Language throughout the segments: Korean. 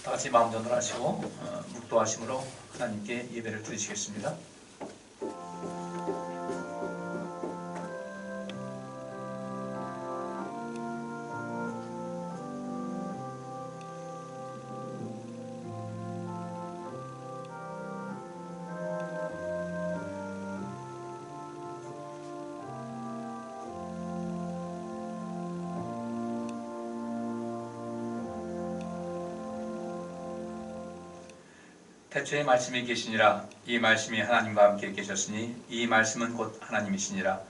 다 같이 마음 전환하시고 묵도하심으로 하나님께 예배를 드리시겠습니다. 태초에 말씀이 계시니라. 이 말씀이 하나님과 함께 계셨으니 이 말씀은 곧 하나님이시니라.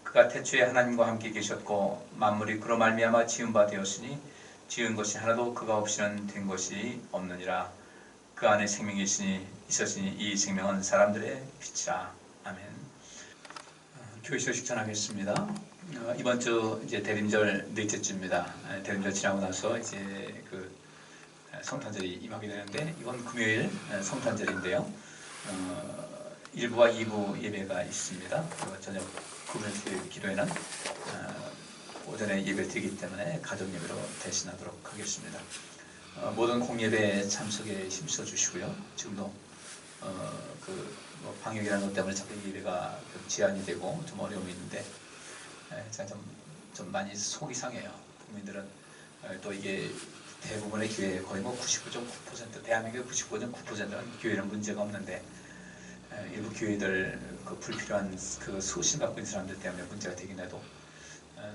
그가 태초에 하나님과 함께 계셨고 만물이 그로 말미암아 지은 바 되었으니 지은 것이 하나도 그가 없이는 된 것이 없느니라. 그 안에 생명이 있었으니 이 생명은 사람들의 빛이라. 아멘. 교회 소식 전하겠습니다. 이번 주 이제 대림절 넷째 주입니다. 대림절 지나고 나서 이제 성탄절이 임하게 되는데 이번 금요일 성탄절인데요. 1부와 2부 예배가 있습니다. 저녁 구분의 기도회는 오전에 예배를 드리기 때문에 가족 예배로 대신하도록 하겠습니다. 모든 공예배에 참석에 힘써 주시고요. 지금도 방역이라는 것 때문에 자꾸 예배가 제한이 되고 좀 어려움이 있는데 제가 좀 많이 속이 상해요. 국민들은 또 이게 대부분의 교회 거의 99.9% 대한민국의 99.9%는 교회는 문제가 없는데 일부 교회들 불필요한 소신 갖고 있는 사람들 때문에 문제가 되긴 해도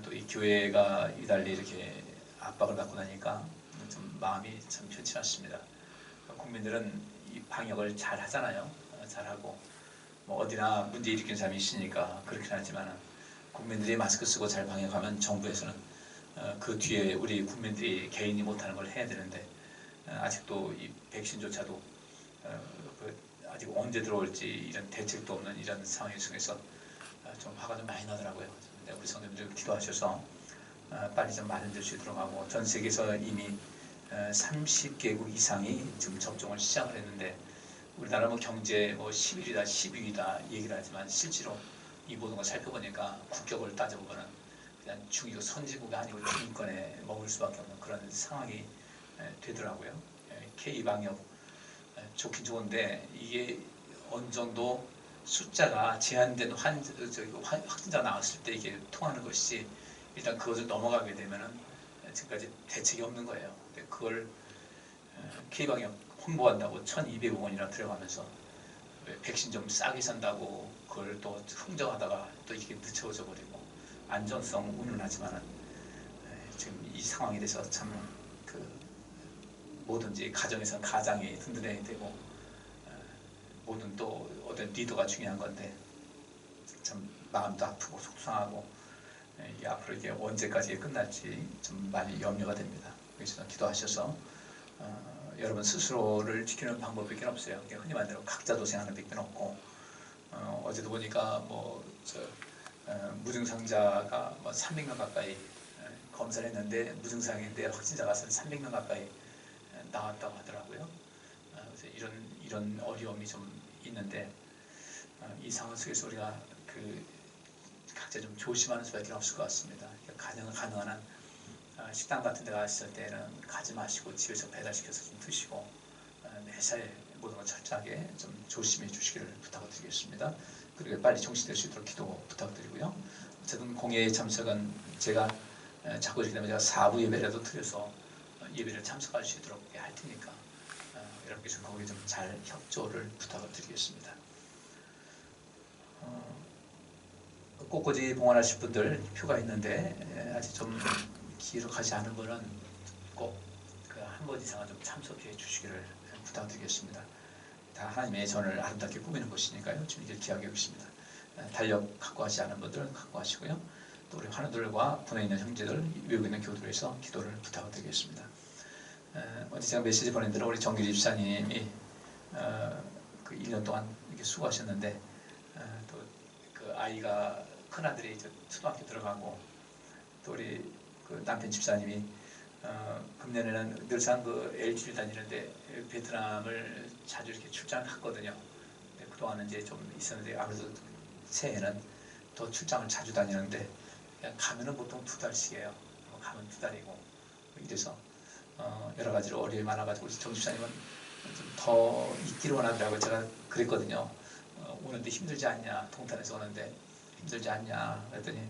또 이 교회가 이달리 이렇게 압박을 받고 나니까 좀 마음이 참 좋지 않습니다. 국민들은 이 방역을 잘 하잖아요. 잘하고 어디나 문제 일으키는 사람이 있으니까 그렇긴 하지만 국민들이 마스크 쓰고 잘 방역하면 정부에서는 그 뒤에 우리 국민들이 개인이 못하는 걸 해야 되는데 아직도 이 백신조차도 아직 언제 들어올지 이런 대책도 없는 이런 상황 속에서 좀 화가 좀 많이 나더라고요. 우리 성도님들 기도하셔서 빨리 좀 마련될 수 있도록 하고 전 세계에서 이미 30개국 이상이 지금 접종을 시작을 했는데 우리나라 경제 11위다 12위다 얘기를 하지만 실제로 이 모든 걸 살펴보니까 국격을 따져보면 그냥 중국 선진국이 아니고 중위권에 머물 수밖에 없는 그런 상황이 되더라고요. K방역 좋긴 좋은데 이게 어느 정도 숫자가 제한된 확진자 나왔을 때 이게 통하는 것이 일단 그것을 넘어가게 되면은 지금까지 대책이 없는 거예요. 근데 그걸 K방역 홍보한다고 1,200억 원이나 들어가면서 백신 좀 싸게 산다고 그걸 또 흥정하다가 또 이게 늦춰져 버리고 안전성 운운하지만은 지금 이 상황에 대해서 참 뭐든지 가정에서는 가장이 든든해야 되고 모든 또 어떤 리더가 중요한 건데 참 마음도 아프고 속상하고 앞으로 이게 언제까지 끝날지 좀 많이 염려가 됩니다. 그래서 기도하셔서 여러분 스스로를 지키는 방법밖에 없어요. 흔히 말하는 각자 도생하는 밖에 없고 어제도 보니까 무증상자가 300명 가까이 검사를 했는데 무증상인데 확진자가 300명 가까이 나왔다고 하더라고요. 그래서 이런 어려움이 좀 있는데 이 상황 속에서 우리가 각자 좀 조심하는 수밖에 없을 것 같습니다. 가능한 한 식당 같은 데 갔을 때는 가지 마시고 집에서 배달시켜서 좀 드시고 매사에 모든 걸 철저하게 좀 조심해 주시기를 부탁드리겠습니다. 그리고 빨리 정신될 수 있도록 기도 부탁드리고요. 어쨌든 공예의 참석은 제가 자꾸 이렇게 되면 제가 4부 예배라도 드려서 예배를 참석할 수 있도록 할 테니까 여러분께서 거기에 좀 잘 협조를 부탁을 드리겠습니다. 꽃꽂이 봉헌하실 분들 표가 있는데 아직 좀 기록하지 않은 분은 꼭 한 번 이상은 좀 참석해 주시기를 부탁드리겠습니다. 다 하나님의 전을 아름답게 꾸미는 것이니까요. 지금 이제 귀하게 여기십니다. 달력 갖고 하지 않은 분들은 갖고 하시고요. 또 우리 환우들과 군에 있는 형제들, 외국에 있는 교우들에서 기도를 부탁드리겠습니다. 어제 제가 메시지 보낸 대로 우리 정규 집사님이 1년 동안 이렇게 수고하셨는데 또 아이가 큰아들이 초등학교 들어가고 또 우리 남편 집사님이 금년에는 늘상 LG를 다니는데 베트남을 자주 이렇게 출장을 갔거든요. 그동안은 이제 좀 있었는데 아무래도 새해에는 더 출장을 자주 다니는데 그냥 가면은 보통 2달씩이에요. 가면 2달이고 이래서 여러 가지로 어려움이 많아가지고 정 집사님은 좀 더 있기를 원하더라고요. 제가 그랬거든요. 오는데 힘들지 않냐, 동탄에서 오는데 힘들지 않냐 그랬더니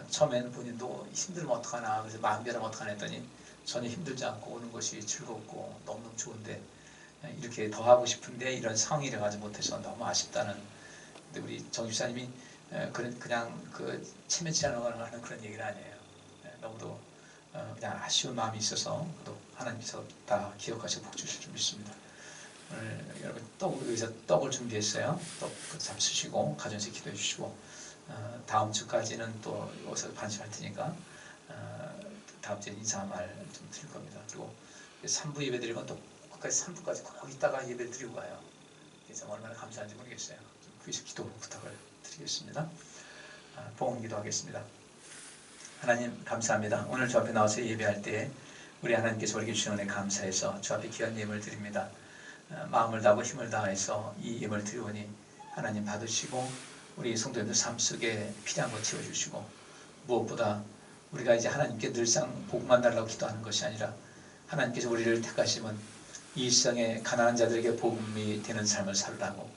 처음에는 본인도 힘들면 어떡하나, 그래서 마음 변하면 어떡하나 했더니 전혀 힘들지 않고 오는 것이 즐겁고 너무너무 좋은데 이렇게 더 하고 싶은데 이런 상황이 돼가지 못해서 너무 아쉽다는. 근데 우리 정 집사님이 그냥 그 체면치 않으려는 그런 얘기는 아니에요. 너무도 그냥 아쉬운 마음이 있어서 또 하나님께서 다 기억하시고 복 주실 줄 믿습니다. 오늘 여러분 여기서 떡을 준비했어요. 떡 잡수시고 가정에서 기도해 주시고 다음 주까지는 또 여기서 반주할 테니까 다음 주에 인사 말 좀 드릴 겁니다. 그리고 3부 예배 드리면 또 끝까지 3부까지 꼭 있다가 예배 드리고 가요. 그래서 얼마나 감사한지 모르겠어요. 그래서 기도 부탁을 드리겠습니다. 봉헌 기도하겠습니다. 하나님 감사합니다. 오늘 주 앞에 나와서 예배할 때 우리 하나님께서 우리에게 주신 은혜 감사해서 주 앞에 귀한 예물을 드립니다. 마음을 다하고 힘을 다해서 이 예물을 드리오니 하나님 받으시고 우리 성도님들 삶 속에 필요한 것 채워주시고, 무엇보다 우리가 이제 하나님께 늘상 복만 달라고 기도하는 것이 아니라 하나님께서 우리를 택하시면 이 일상에 가난한 자들에게 복음이 되는 삶을 살라고,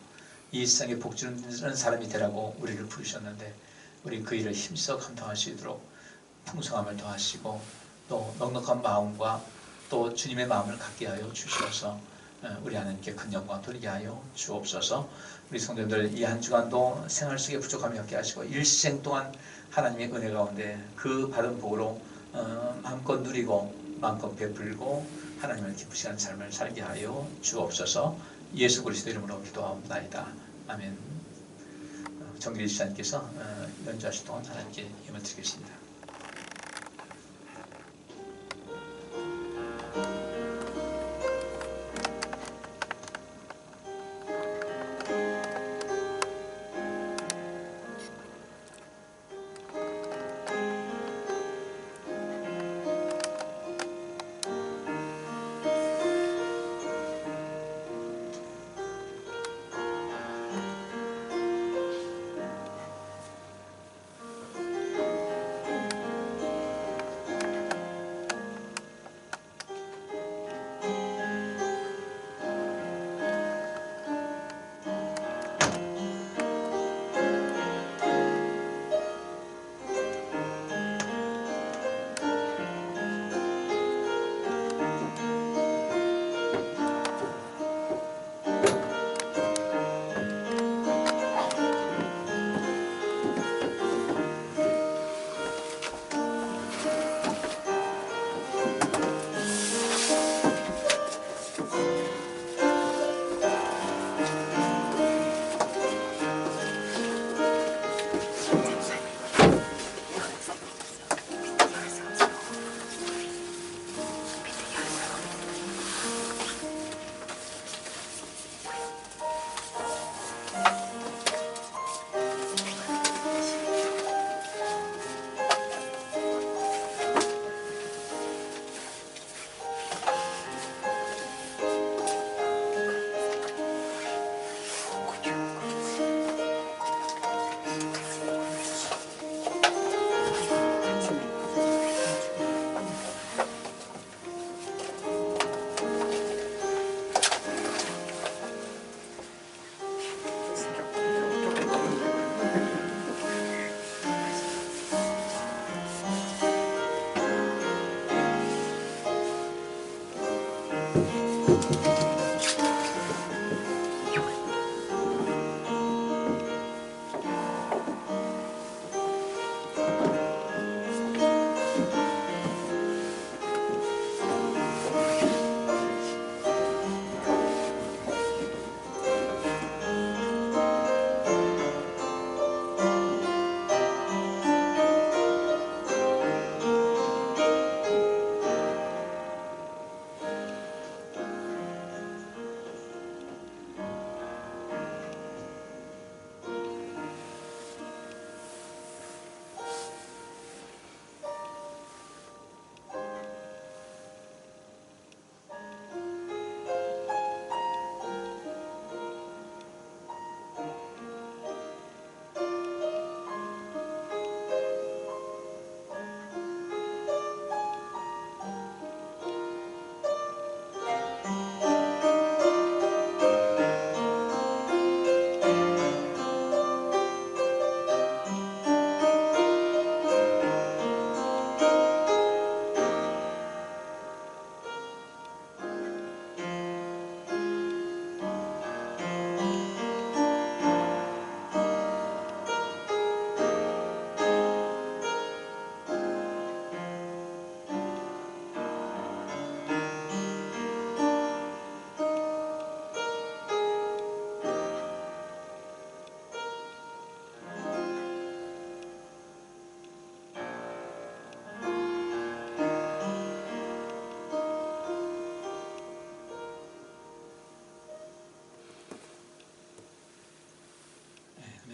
이 일상에 복 주는 사람이 되라고 우리를 부르셨는데 우리 그 일을 힘써 감당할 수 있도록 풍성함을 더하시고 또 넉넉한 마음과 또 주님의 마음을 갖게 하여 주시어서 우리 하나님께 큰 영광 돌리게 하여 주옵소서. 우리 성도들 이 한 주간도 생활 속에 부족함이 없게 하시고 일생 동안 하나님의 은혜 가운데 그 받은 복으로 마음껏 누리고 마음껏 베풀고 하나님을 기쁘시는 삶을 살게 하여 주옵소서. 예수 그리스도 이름으로 기도하옵나이다. 아멘. 정길희 지사님께서 연주하실 동안 하나님께 힘을 드리겠습니다.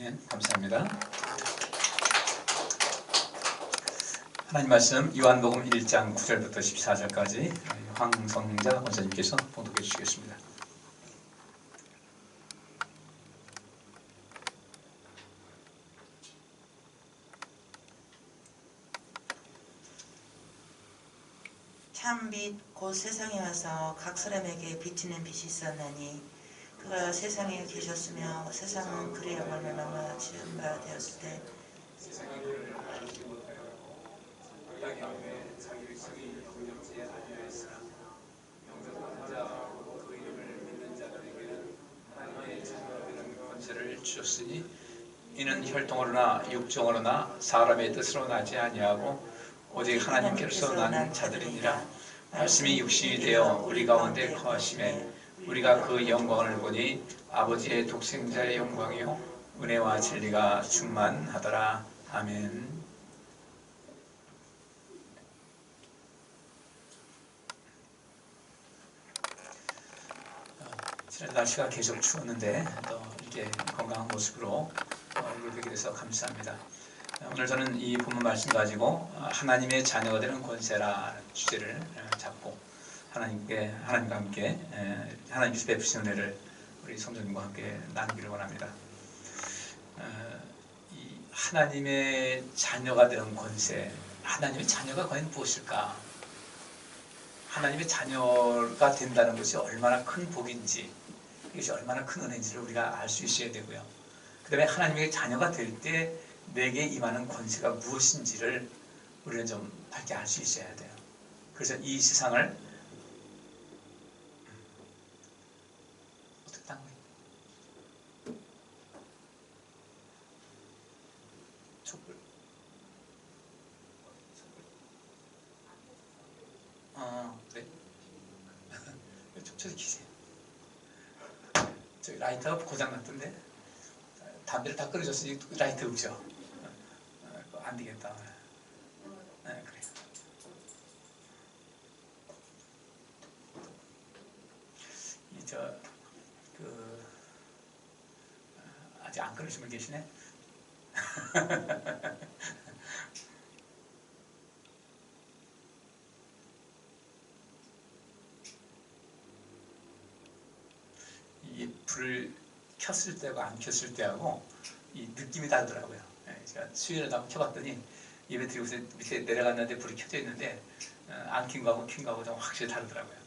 네, 감사합니다. 하나님 말씀 요한복음 1장 9절부터 14절까지 황성자 권사님께서 봉독해 주시겠습니다. 참 빛 곧 세상에 와서 각 사람에게 비치는 빛이 있었나니 그가 세상에 계셨으며 세상은 그의 영광을 넘어 지은 바 되었을 때 세상이 그를 알지 못하였고 땅에 없는 자기 의식이 영접지 아니하였으나 영접한 자하고 그 이름을 믿는 자들에게는 하나님의 자녀가 되는 권세를 주셨으니 이는 혈통으로나 육정으로나 사람의 뜻으로 나지 아니하고 오직 하나님께로서 난 자들이니라. 말씀이 육신이 되어 우리 가운데 거하심에 우리가 그 영광을 보니 아버지의 독생자의 영광이요 은혜와 진리가 충만하더라. 아멘. 지난 날씨가 계속 추웠는데 또 이렇게 건강한 모습으로 얼굴 뵙게 돼서 감사합니다. 오늘 저는 이 본문 말씀 가지고 하나님의 자녀가 되는 권세라는 주제를 잡고 하나님과 함께 하나님께서 베푸신 은혜를 우리 성도님과 함께 나누기를 원합니다. 이 하나님의 자녀가 되는 권세, 하나님의 자녀가 과연 무엇일까? 하나님의 자녀가 된다는 것이 얼마나 큰 복인지, 이것이 얼마나 큰 은혜인지를 우리가 알 수 있어야 되고요. 그 다음에 하나님의 자녀가 될 때 내게 임하는 권세가 무엇인지를 우리는 좀 밝게 알 수 있어야 돼요. 그래서 이 세상을 어떻게 딴 거예요? 촛불. 그래? 저기 기세요. 저기 라이터가 고장났던데 담배를 다 끊어줬으니 라이트 없죠? 안 되겠다. 그래. 아직 안 끊으신 분 계시네? 이 불을 켰을 때하고 안 켰을 때하고 이 느낌이 다르더라고요. 제가 수요일에 한번 켜봤더니 예배 드리고서 밑에 내려갔는데 불이 켜져 있는데 안 킨 거하고 킨 거하고 좀 확실히 다르더라고요.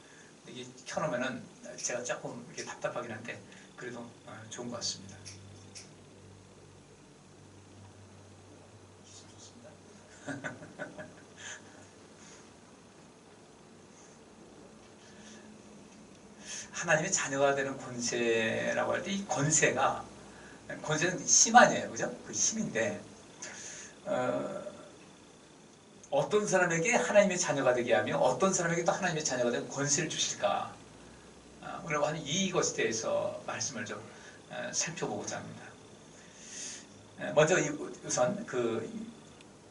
이게 켜놓으면은 제가 조금 이렇게 답답하긴 한데 그래도 좋은 것 같습니다. 좋습니다. 하나님의 자녀가 되는 권세라고 할 때 이 권세는 힘 아니에요, 그죠? 그 힘인데 어떤 사람에게 하나님의 자녀가 되게 하며 어떤 사람에게 또 하나님의 자녀가 되는 권세를 주실까? 오늘 하는 이것에 대해서 말씀을 좀 살펴보고자 합니다. 먼저 우선 그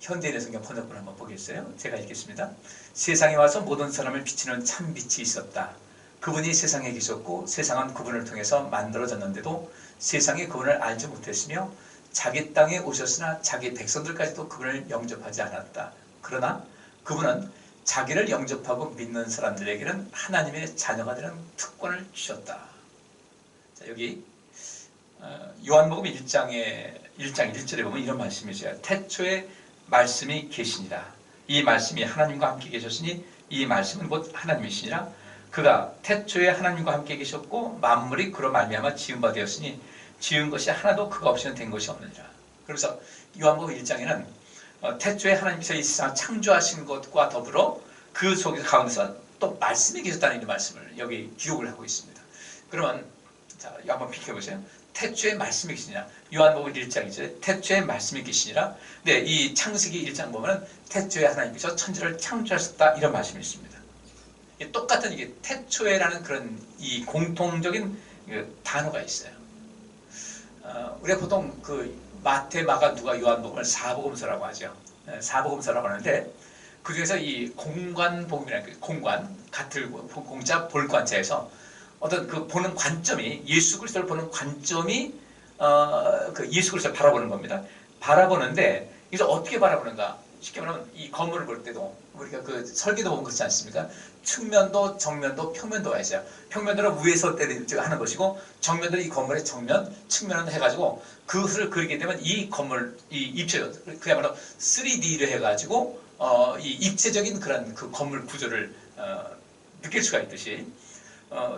현대인의 성경 번역본을 한번 보겠어요. 제가 읽겠습니다. 세상에 와서 모든 사람을 비치는 참 빛이 있었다. 그분이 세상에 계셨고 세상은 그분을 통해서 만들어졌는데도 세상이 그분을 알지 못했으며 자기 땅에 오셨으나 자기 백성들까지도 그분을 영접하지 않았다. 그러나 그분은 자기를 영접하고 믿는 사람들에게는 하나님의 자녀가 되는 특권을 주셨다. 자, 여기 요한복음 1장 1절에 보면 이런 말씀이 있어요. 태초에 말씀이 계시니라. 이 말씀이 하나님과 함께 계셨으니 이 말씀은 곧 하나님이시니라. 그가 태초에 하나님과 함께 계셨고 만물이 그로 말미암아 지은 바 되었으니 지은 것이 하나도 그가 없이는 된 것이 없느니라. 그래서 요한복음 1장에는 태초에 하나님께서 이 세상을 창조하신 것과 더불어 그 속에서 가운데서 또 말씀이 계셨다는 이 말씀을 여기 기록을 하고 있습니다. 그러면 자, 한번 비켜보세요. 태초에 말씀이 계시니라. 요한복음 1장 2절에 태초에 말씀이 계시니라. 네, 이 창세기 1장 보면 태초에 하나님께서 천지를 창조하셨다 이런 말씀이 있습니다. 똑같은 이게 태초에라는 그런 이 공통적인 단어가 있어요. 우리가 보통 그 마태, 마가, 누가, 요한복음을 사복음서라고 하죠. 사복음서라고 하는데 그 중에서 이 공관복음이라는 공관, 같을 공자 볼관자에서 어떤 그 보는 관점이 예수 그리스도를 보는 관점이 그 예수 그리스도를 바라보는 겁니다. 바라보는데 이것을 어떻게 바라보는가? 쉽게 말하면 이 건물을 볼 때도 우리가 그 설계도 보면 그렇지 않습니까? 측면도 정면도 평면도가 있어요. 평면도는 위에서 하는 것이고 정면도는 이 건물의 정면, 측면을 해가지고 그것을 그리게 되면 이 건물, 이 입체, 그야말로 3D를 해가지고 이 입체적인 그런 그 건물 구조를 느낄 수가 있듯이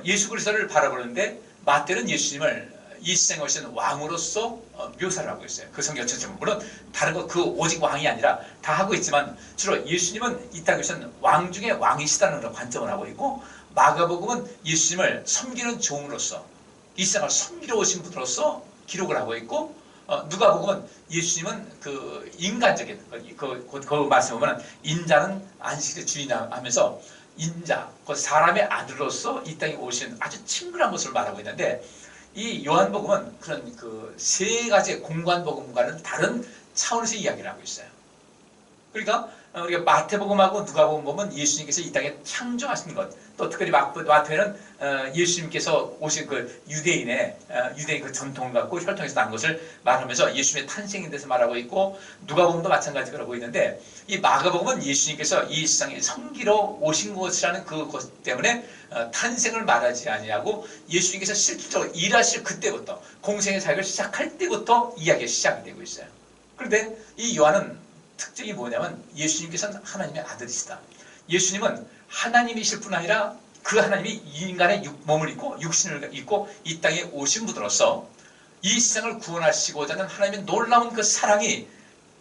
예수 그리스도를 바라보는데 마태는 예수님을 이 세상에 오신 왕으로서 묘사를 하고 있어요. 그 성경 전체는 물론 다른 거 그 오직 왕이 아니라 다 하고 있지만 주로 예수님은 이 땅에 오신 왕 중에 왕이시다는 그런 관점을 하고 있고 마가복음은 예수님을 섬기는 종으로서 이 세상을 섬기러 오신 분으로서 기록을 하고 있고 누가복음은 예수님은 그 인간적인 그 말씀 보면 인자는 안식일의 주인이라 하면서 인자, 그 사람의 아들로서 이 땅에 오신 아주 친근한 모습을 말하고 있는데 이 요한복음은 그런 그 세 가지 공관복음과는 다른 차원에서 이야기를 하고 있어요. 그러니까 우리가 마태복음하고 누가복음 보면 예수님께서 이 땅에 창조하신 것, 또 특별히 마태는 예수님께서 오신 그 유대인 그 전통 갖고 혈통에서 난 것을 말하면서 예수님의 탄생에 대해서 말하고 있고 누가복음도 마찬가지라고 있는데 이 마가복음은 예수님께서 이 세상에 섬기러 오신 것이라는 그것 때문에 탄생을 말하지 아니하고 예수님께서 실질적으로 일하실 그때부터 공생의 사역을 시작할 때부터 이야기가 시작이 되고 있어요. 그런데 이 요한은 특징이 뭐냐면 예수님께서는 하나님의 아들이시다. 예수님은 하나님이실 뿐 아니라 그 하나님이 인간의 몸을 입고 육신을 입고 이 땅에 오신 분으로서 이 세상을 구원하시고자 하는 하나님의 놀라운 그 사랑이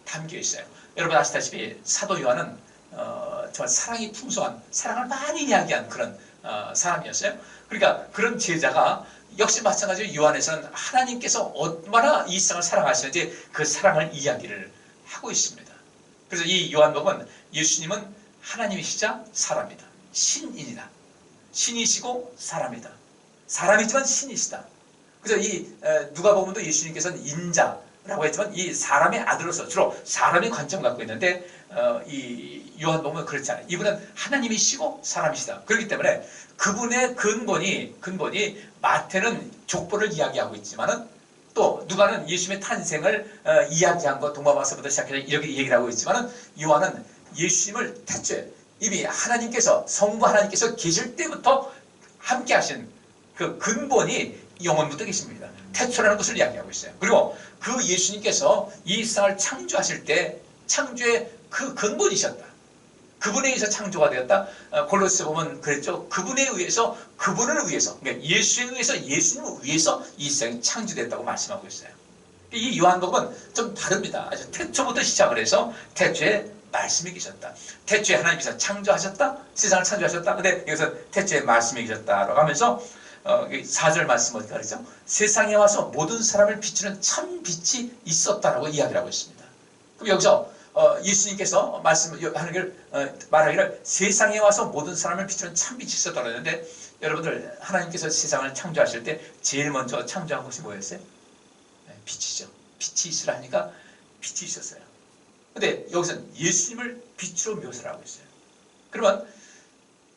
담겨 있어요. 여러분 아시다시피 사도 요한은 정말 사랑이 풍성한 사랑을 많이 이야기한 그런 사람이었어요. 그러니까 그런 제자가 역시 마찬가지로 요한에서는 하나님께서 얼마나 이 세상을 사랑하시는지 그 사랑을 이야기를 하고 있습니다. 그래서 이 요한복음은 예수님은 하나님이시자 사람이다. 신이다. 신이시고 사람이다. 사람이지만 신이시다. 그래서 이 누가복음도 예수님께서는 인자라고 했지만 이 사람의 아들로서 주로 사람의 관점을 갖고 있는데 이 요한복음은 그렇지 않아요. 이분은 하나님이시고 사람이시다. 그렇기 때문에 그분의 근본이 마태는 족보를 이야기하고 있지만은 또 누가는 예수님의 탄생을 이야기한 것 동방마사부터 시작해서 이렇게 얘기를 하고 있지만은 요한은 예수님을 태초에 이미 하나님께서 성부 하나님께서 계실 때부터 함께 하신 그 근본이 영원부터 계십니다. 태초라는 것을 이야기하고 있어요. 그리고 그 예수님께서 이 세상을 창조하실 때 창조의 그 근본이셨다. 그분에 의해서 창조가 되었다. 골로새 보면 그랬죠. 그분에 의해서 그분을 위해서 그러니까 예수에 의해서 예수님을 위해서 이 세상이 창조됐다고 말씀하고 있어요. 이 요한복음은 좀 다릅니다. 아주 태초부터 시작을 해서 태초에 말씀이 계셨다. 태초에 하나님께서 창조하셨다. 세상을 창조하셨다. 근데 여기서 태초에 말씀이 계셨다라고 하면서 4절 말씀 어디 가르쳐? 세상에 와서 모든 사람을 비추는 참 빛이 있었다라고 이야기를 하고 있습니다. 그럼 여기서 예수님께서 말하기를 세상에 와서 모든 사람을 비추는 참빛이 있었다고 했는데 여러분들 하나님께서 세상을 창조하실 때 제일 먼저 창조한 것이 뭐였어요? 빛이죠. 빛이 있으라 하니까 빛이 있었어요. 근데 여기서는 예수님을 빛으로 묘사를 하고 있어요. 그러면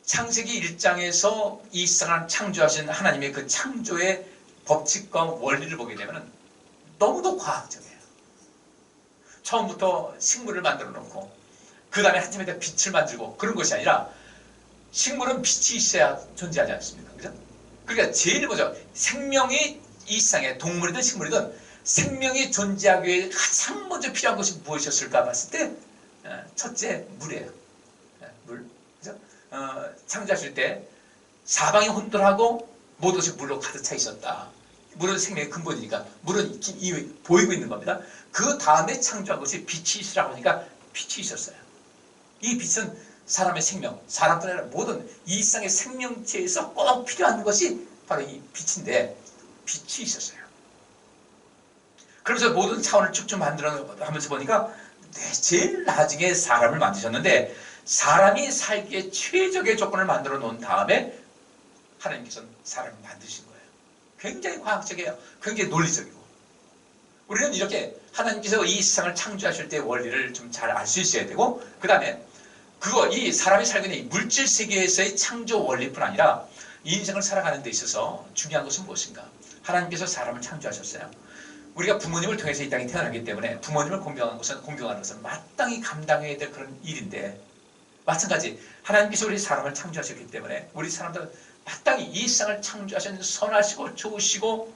창세기 1장에서 이 세상을 창조하신 하나님의 그 창조의 법칙과 원리를 보게 되면 너무도 과학적이에요. 처음부터 식물을 만들어 놓고 그 다음에 한참에다 빛을 만들고 그런 것이 아니라 식물은 빛이 있어야 존재하지 않습니까? 그죠? 그러니까 제일 먼저 생명이 이 세상에 동물이든 식물이든 생명이 존재하기 위해 가장 먼저 필요한 것이 무엇이었을까 봤을 때 첫째 물이에요. 물. 그죠? 창조하실 때 사방이 혼돈하고 모든 것이 물로 가득 차 있었다. 물은 생명의 근본이니까 물은 보이고 있는 겁니다. 그 다음에 창조한 것이 빛이 있으라고 하니까 빛이 있었어요. 이 빛은 사람의 생명, 사람뿐 아니라 모든 이 세상의 생명체에서 꼭 필요한 것이 바로 이 빛인데 빛이 있었어요. 그러면서 모든 차원을 쭉쭉 만들어가면서 보니까 제일 나중에 사람을 만드셨는데 사람이 살기에 최적의 조건을 만들어 놓은 다음에 하나님께서는 사람을 만드신 거예요. 굉장히 과학적이에요. 굉장히 논리적이고. 우리는 이렇게 하나님께서 이 세상을 창조하실 때의 원리를 좀 잘 알 수 있어야 되고 그 다음에 이 사람이 살고 있는 이 물질 세계에서의 창조 원리뿐 아니라 인생을 살아가는 데 있어서 중요한 것은 무엇인가? 하나님께서 사람을 창조하셨어요. 우리가 부모님을 통해서 이 땅에 태어나기 때문에 부모님을 공경하는 것은 마땅히 감당해야 될 그런 일인데, 마찬가지 하나님께서 우리 사람을 창조하셨기 때문에 우리 사람들은 마땅히 이 세상을 창조하신 선하시고 좋으시고,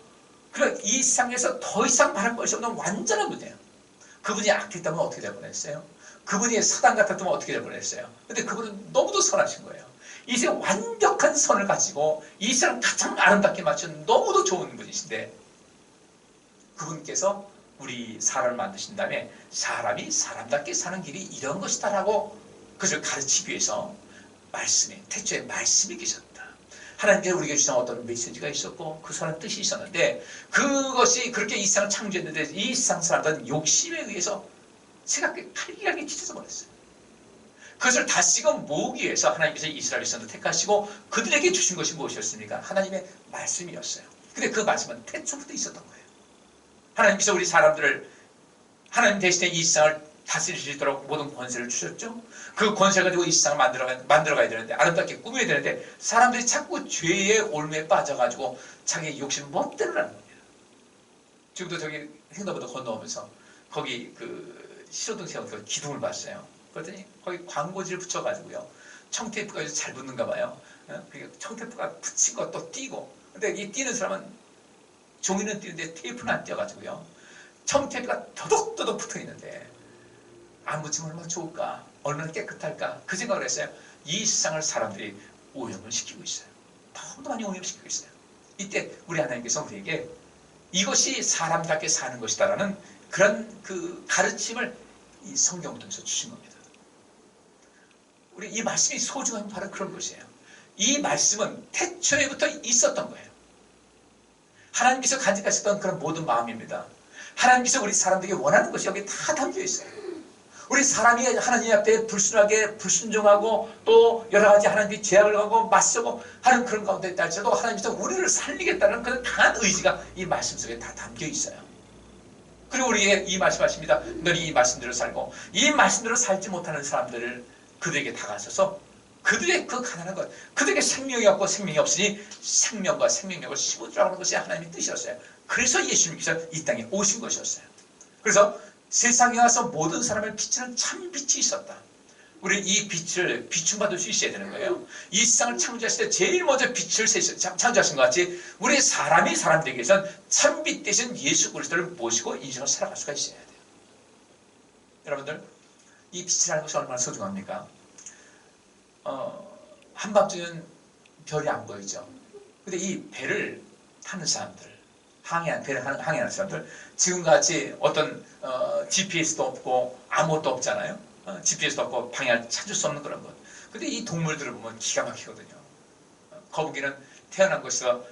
그런 이 세상에서 더 이상 바랄 것이 없는 완전한 분이에요. 그분이 악했다면 어떻게 될 뻔했어요? 그분이 사단 같았다면 어떻게 될 뻔했어요? 근데 그분은 너무도 선하신 거예요. 이 세상 완벽한 선을 가지고 이 세상 가장 아름답게 맞춘 너무도 좋은 분이신데, 그분께서 우리 사람을 만드신 다음에 사람이 사람답게 사는 길이 이런 것이다라고 그것을 가르치기 위해서 태초에 말씀이 계셨다. 하나님께서 우리에게 주신 어떤 메시지가 있었고 그 선한 뜻이 있었는데, 그것이 그렇게 이 세상을 창조했는데 이 세상 사람들은 욕심에 의해서 생각하게 칼기하게 뒤져서 버렸어요. 그것을 다시금 모으기 위해서 하나님께서 이스라엘 백성을 택하시고 그들에게 주신 것이 무엇이었습니까? 하나님의 말씀이었어요. 근데 그 말씀은 태초부터 있었던 거예요. 하나님께서 우리 사람들을 하나님 대신에 이 세상을 다스릴 수 있도록 모든 권세를 주셨죠. 그 권세를 가지고 이 세상을 만들어가야 되는데, 아름답게 꾸며야 되는데, 사람들이 자꾸 죄의 올무에 빠져가지고 자기의 욕심 멋대로 하는 겁니다. 지금도 저기 횡단보도 건너오면서 거기 그 시소등 세워서 기둥을 봤어요. 그랬더니 거기 광고지를 붙여가지고요, 청테이프가 잘 붙는가 봐요. 그러니까 청테이프가 붙인 것도 띄고, 근데 이 띄는 사람은 종이는 띄는데 테이프는 안 띄어가지고요, 청테이프가 더덕더덕 붙어 있는데 안 붙이면 얼마나 좋을까, 얼마나 깨끗할까, 그 생각을 했어요. 이 세상을 사람들이 오염을 시키고 있어요. 너무 많이 오염시키고 있어요. 이때 우리 하나님께서 우리에게 이것이 사람답게 사는 것이다라는 그런 그 가르침을 이 성경을 통해서 주신 겁니다. 우리 이 말씀이 소중한 바로 그런 것이에요. 이 말씀은 태초에부터 있었던 거예요. 하나님께서 간직하셨던 그런 모든 마음입니다. 하나님께서 우리 사람들에게 원하는 것이 여기 다 담겨 있어요. 우리 사람이 하나님 앞에 불순하게 불순종하고 또 여러 가지 하나님의 죄악을 하고 맞서고 하는 그런 가운데 있다 할지라도 하나님께서 우리를 살리겠다는 그런 강한 의지가 이 말씀 속에 다 담겨 있어요. 그리고 우리에게 이 말씀하십니다. 너희 이 말씀대로 살고, 이 말씀대로 살지 못하는 사람들을 그들에게 다가서서 그들의 그 가난한 것, 그들에게 생명이 없고 생명이 없으니 생명과 생명력을 심어주라고 하는 것이 하나님의 뜻이었어요. 그래서 예수님께서 이 땅에 오신 것이었어요. 그래서 세상에 와서 모든 사람을 비추는 참 빛이 있었다. 우리 이 빛을 비춤받을 수 있어야 되는 거예요. 이 세상을 창조하실 때 제일 먼저 빛을 창조하신 것 같이 우리 사람이 사람들에게 위해서는 참빛 대신 예수 그리스도를 모시고 인생을 살아갈 수가 있어야 돼요. 여러분들, 이 빛이라는 것이 얼마나 소중합니까? 한밤중에는 별이 안 보이죠. 근데 이 배를 타는 사람들, 배를 항해하는 사람들, 지금같이 어떤 GPS도 없고 아무것도 없잖아요. GPS도 없고 방향을 찾을 수 없는 그런 것. 근데 이 동물들을 보면 기가 막히거든요. 거북이는 태어난 곳에서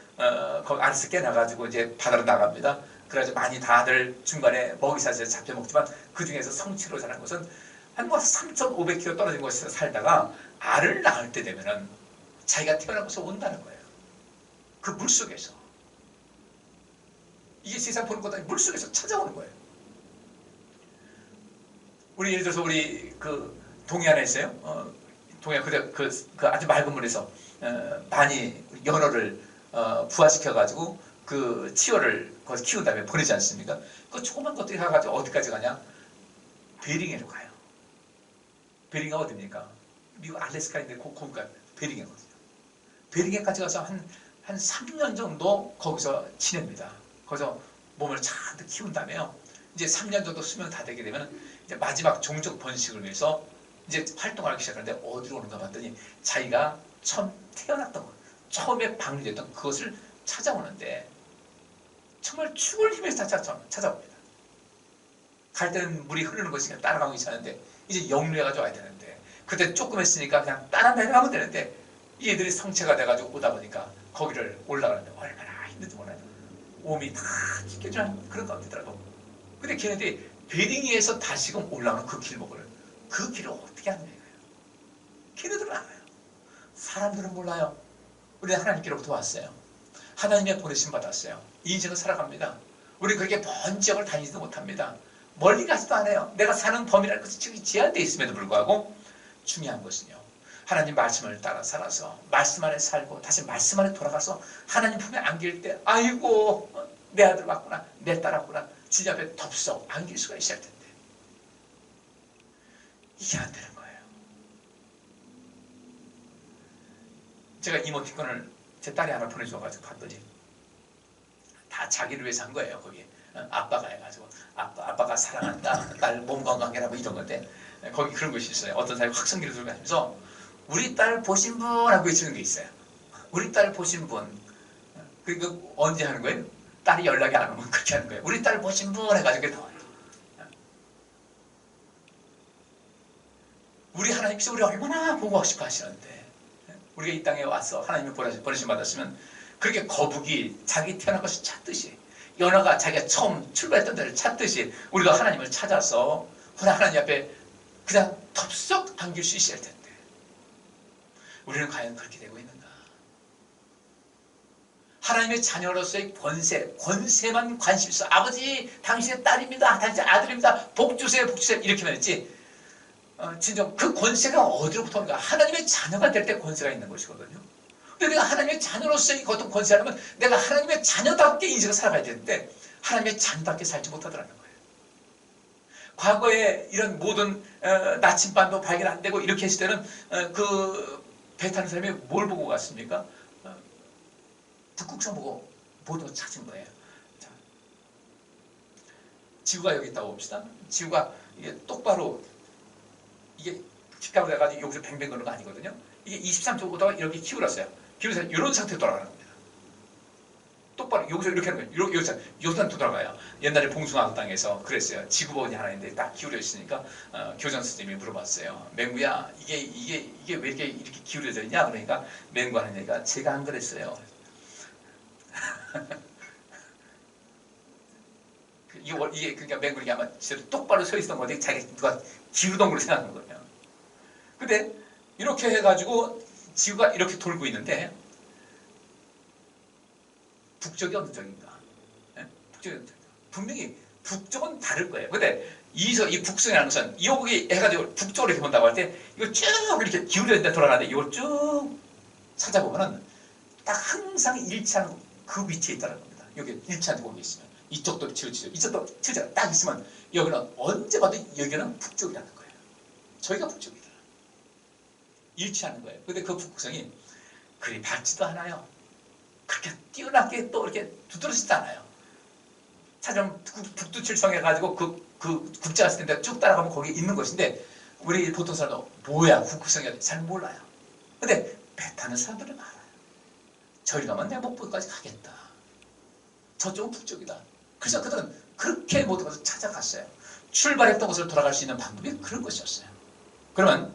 거기 알아서 깨나가지고 이제 바다로 나갑니다. 그래서 많이 다들 중간에 먹이사슬에 잡혀 먹지만 그 중에서 성체로 자란 것은 한 3,500km 떨어진 곳에서 살다가 알을 낳을 때 되면은 자기가 태어난 곳에서 온다는 거예요. 그 물속에서. 이게 세상 보는 것도 아니고 물속에서 찾아오는 거예요. 우리 예를 들어서 우리 그 동해안에 있어요. 동해안 그 아주 맑은 물에서 많이 연어를 부화시켜가지고 그 치어를 거기서 키운 다음에 보내지 않습니까? 그 조그만 것들이 가가지고 어디까지 가냐? 베링해로 가요. 베링가 어디입니까? 미국 알래스카인데 거기가 베링해거든요. 베링해까지 가서 한 3년 정도 거기서 지냅니다. 거기서 몸을 잔뜩 키운 다음에요. 이제 3년 정도 수명 다 되게 되면 이제 마지막 종족 번식을 위해서 이제 활동하기 시작하는데 어디로 오는가 봤더니 자기가 처음 태어났던 것, 처음에 방류됐던 그것을 찾아오는데 정말 죽을 힘에서 찾아옵니다. 갈 때는 물이 흐르는 것이 그냥 따라가고 있었는데 이제 역류해가지고 와야 되는데 그때 조금 했으니까 그냥 따라가면 되는데 얘들이 성체가 돼가지고 오다 보니까 거기를 올라가는데 얼마나 힘든지 몰라요. 몸이 다 찢겨지는 그런 가운데더라고. 근데 걔네들이 베링에서 다시금 올라오는 그 길목을, 그 길을 어떻게 하는 거예요? 걔네들은 알아요. 사람들은 몰라요. 우리는 하나님께로부터 왔어요. 하나님의 보내심 받았어요. 이 인생을 살아갑니다. 우리 그렇게 먼 지역을 다니지도 못합니다. 멀리 가지도 않아요. 내가 사는 범위라는 것이 지금 제한되어 있음에도 불구하고 중요한 것은요, 하나님 말씀을 따라 살아서 말씀 안에 살고 다시 말씀 안에 돌아가서 하나님 품에 안길 때 아이고 내 아들 왔구나, 내 딸 왔구나, 주님 앞에 덥석 안길 수가 있어야 텐데 이게 안 되는 거예요. 제가 이모티콘을 제 딸이 하나 보내줘가지고 봤더니 다 자기를 위해서 한 거예요. 거기에 아빠가 해가지고 아빠가 사랑한다, 딸 몸 건강해라 뭐 이런 건데, 거기 그런 것이 있어요. 어떤 사람이 확성기를 들고 다니면서 우리 딸 보신 분 하고 외치는 게 있어요. 우리 딸 보신 분. 그리고 언제 하는 거예요? 딸이 연락이 안 오면 그렇게 하는 거예요. 우리 딸 보신 분 해가지고 나와요. 우리 하나님께서 우리 얼마나 보고 싶어 하시는데, 우리가 이 땅에 와서 하나님의 버리심 받았으면 그렇게 거북이 자기 태어난 것을 찾듯이, 연어가 자기가 처음 출발했던 데를 찾듯이 우리가 하나님을 찾아서 하나님 앞에 그냥 덥석 안길 수 있어야 할 텐데 우리는 과연 그렇게 되고 있는가? 하나님의 자녀로서의 권세만 관심 있어. 아버지 당신의 딸입니다, 당신의 아들입니다, 복 주세요, 복 주세요 이렇게만 했지, 진정 그 권세가 어디로부터 오는가? 하나님의 자녀가 될 때 권세가 있는 것이거든요. 근데 내가 하나님의 자녀로서의 어떤 권세라면 내가 하나님의 자녀답게 인생을 살아가야 되는데 하나님의 자녀답게 살지 못하더라는 거예요. 과거에 이런 모든 나침반도 발견 안 되고 이렇게 했을 때는 그 배 타는 사람이 뭘 보고 갔습니까? 북극성 보고 모든 걸 찾은 거예요. 자, 지구가 여기 있다고 봅시다. 지구가 이게 똑바로 이게 직각으로 해가지고 여기서 뱅뱅 거는 거 아니거든요. 이게 23도보다 이렇게 기울었어요. 기울어서 이런 상태로 돌아가는 겁니다. 똑바로 여기서 이렇게 하는 거예요. 여기서 돌아가요. 옛날에 봉숭아 땅에서 그랬어요. 지구본이 하나 있는데 딱 기울여 있으니까 교장 선생님이 물어봤어요. 맹구야, 이게 왜 이렇게 기울여져 있냐? 그러니까 맹구 하는 얘기가 제가 안 그랬어요. 이게 그러니까 맹구가 아마 똑바로 서 있었던 건데 자기 누가 기울던 걸로 생각하는 거예요. 근데 이렇게 해가지고 지구가 이렇게 돌고 있는데 북쪽이 어느 쪽인가? 북쪽이 어느 쪽인가? 분명히 북쪽은 다를 거예요. 근데 이 북성이라는 것은 여기 해가지고 북쪽으로 이렇게 본다고 할 때 이거 쭉 이렇게 기울여진다 돌아가는데 이걸 쭉 찾아보면은 딱 항상 일치하는 그 위치에 있다는 겁니다. 여기 일치하는 곳이 있으면 이쪽도 치우치죠. 이쪽도 치우치죠. 딱 있으면 여기는 언제 봐도 여기는 북쪽이라는 거예요. 저희가 북쪽이다. 일치하는 거예요. 근데 그 북성이 그리 밝지도 않아요. 그렇게 뛰어나게 또 이렇게 두드러지지도 않아요. 찾으면 북두칠성해가지고 그 국제 갔을 텐데 쭉 따라가면 거기 있는 것인데 우리 보통 사람도 뭐야 국성이 잘 몰라요. 근데 배 타는 사람들은 알아요. 저리 가면 내 목포까지 가겠다. 저쪽은 북쪽이다. 그래서 그들은 그렇게 모든 것을 찾아갔어요. 출발했던 곳으로 돌아갈 수 있는 방법이 그런 것이었어요. 그러면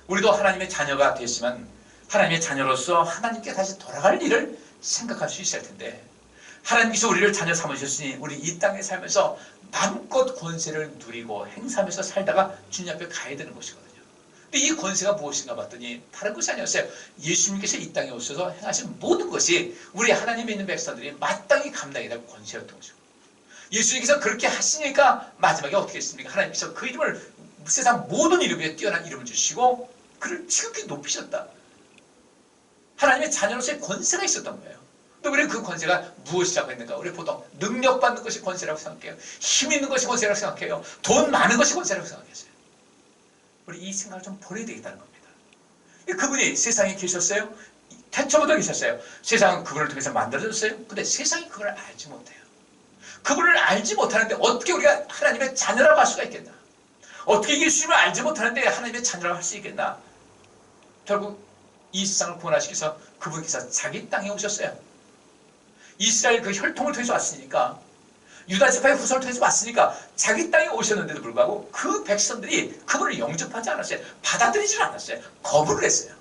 우리도 하나님의 자녀가 됐으면 하나님의 자녀로서 하나님께 다시 돌아갈 일을 생각할 수 있을 텐데 하나님께서 우리를 자녀 삼으셨으니 우리 이 땅에 살면서 마음껏 권세를 누리고 행사하면서 살다가 주님 앞에 가야 되는 것이거든요. 근데 이 권세가 무엇인가 봤더니 다른 것이 아니었어요. 예수님께서 이 땅에 오셔서 행하신 모든 것이 우리 하나님에 있는 백성들이 마땅히 감당해야 될 권세였던 것이고 예수님께서 그렇게 하시니까 마지막에 어떻게 했습니까? 하나님께서 그 이름을 세상 모든 이름 위에 뛰어난 이름을 주시고 그를 지극히 높이셨다. 하나님의 자녀로서의 권세가 있었던 거예요. 근데 우리는 그 권세가 무엇이라고 했는가? 우리 보통 능력받는 것이 권세라고 생각해요. 힘 있는 것이 권세라고 생각해요. 돈 많은 것이 권세라고 생각했어요. 우리 이 생각을 좀 버려야 되겠다는 겁니다. 그분이 세상에 계셨어요. 태초부터 계셨어요. 세상은 그분을 통해서 만들어졌어요. 근데 세상이 그걸 알지 못해요. 그분을 알지 못하는데 어떻게 우리가 하나님의 자녀라고 할 수가 있겠나? 어떻게 예수님을 알지 못하는데 하나님의 자녀라고 할 수 있겠나? 결국 이 세상을 구원하시기 위해서 그분께서 자기 땅에 오셨어요. 이스라엘 그 혈통을 통해서 왔으니까 유다 지파의 후손을 통해서 왔으니까 자기 땅에 오셨는데도 불구하고 그 백성들이 그분을 영접하지 않았어요. 받아들이지 않았어요. 거부를 했어요.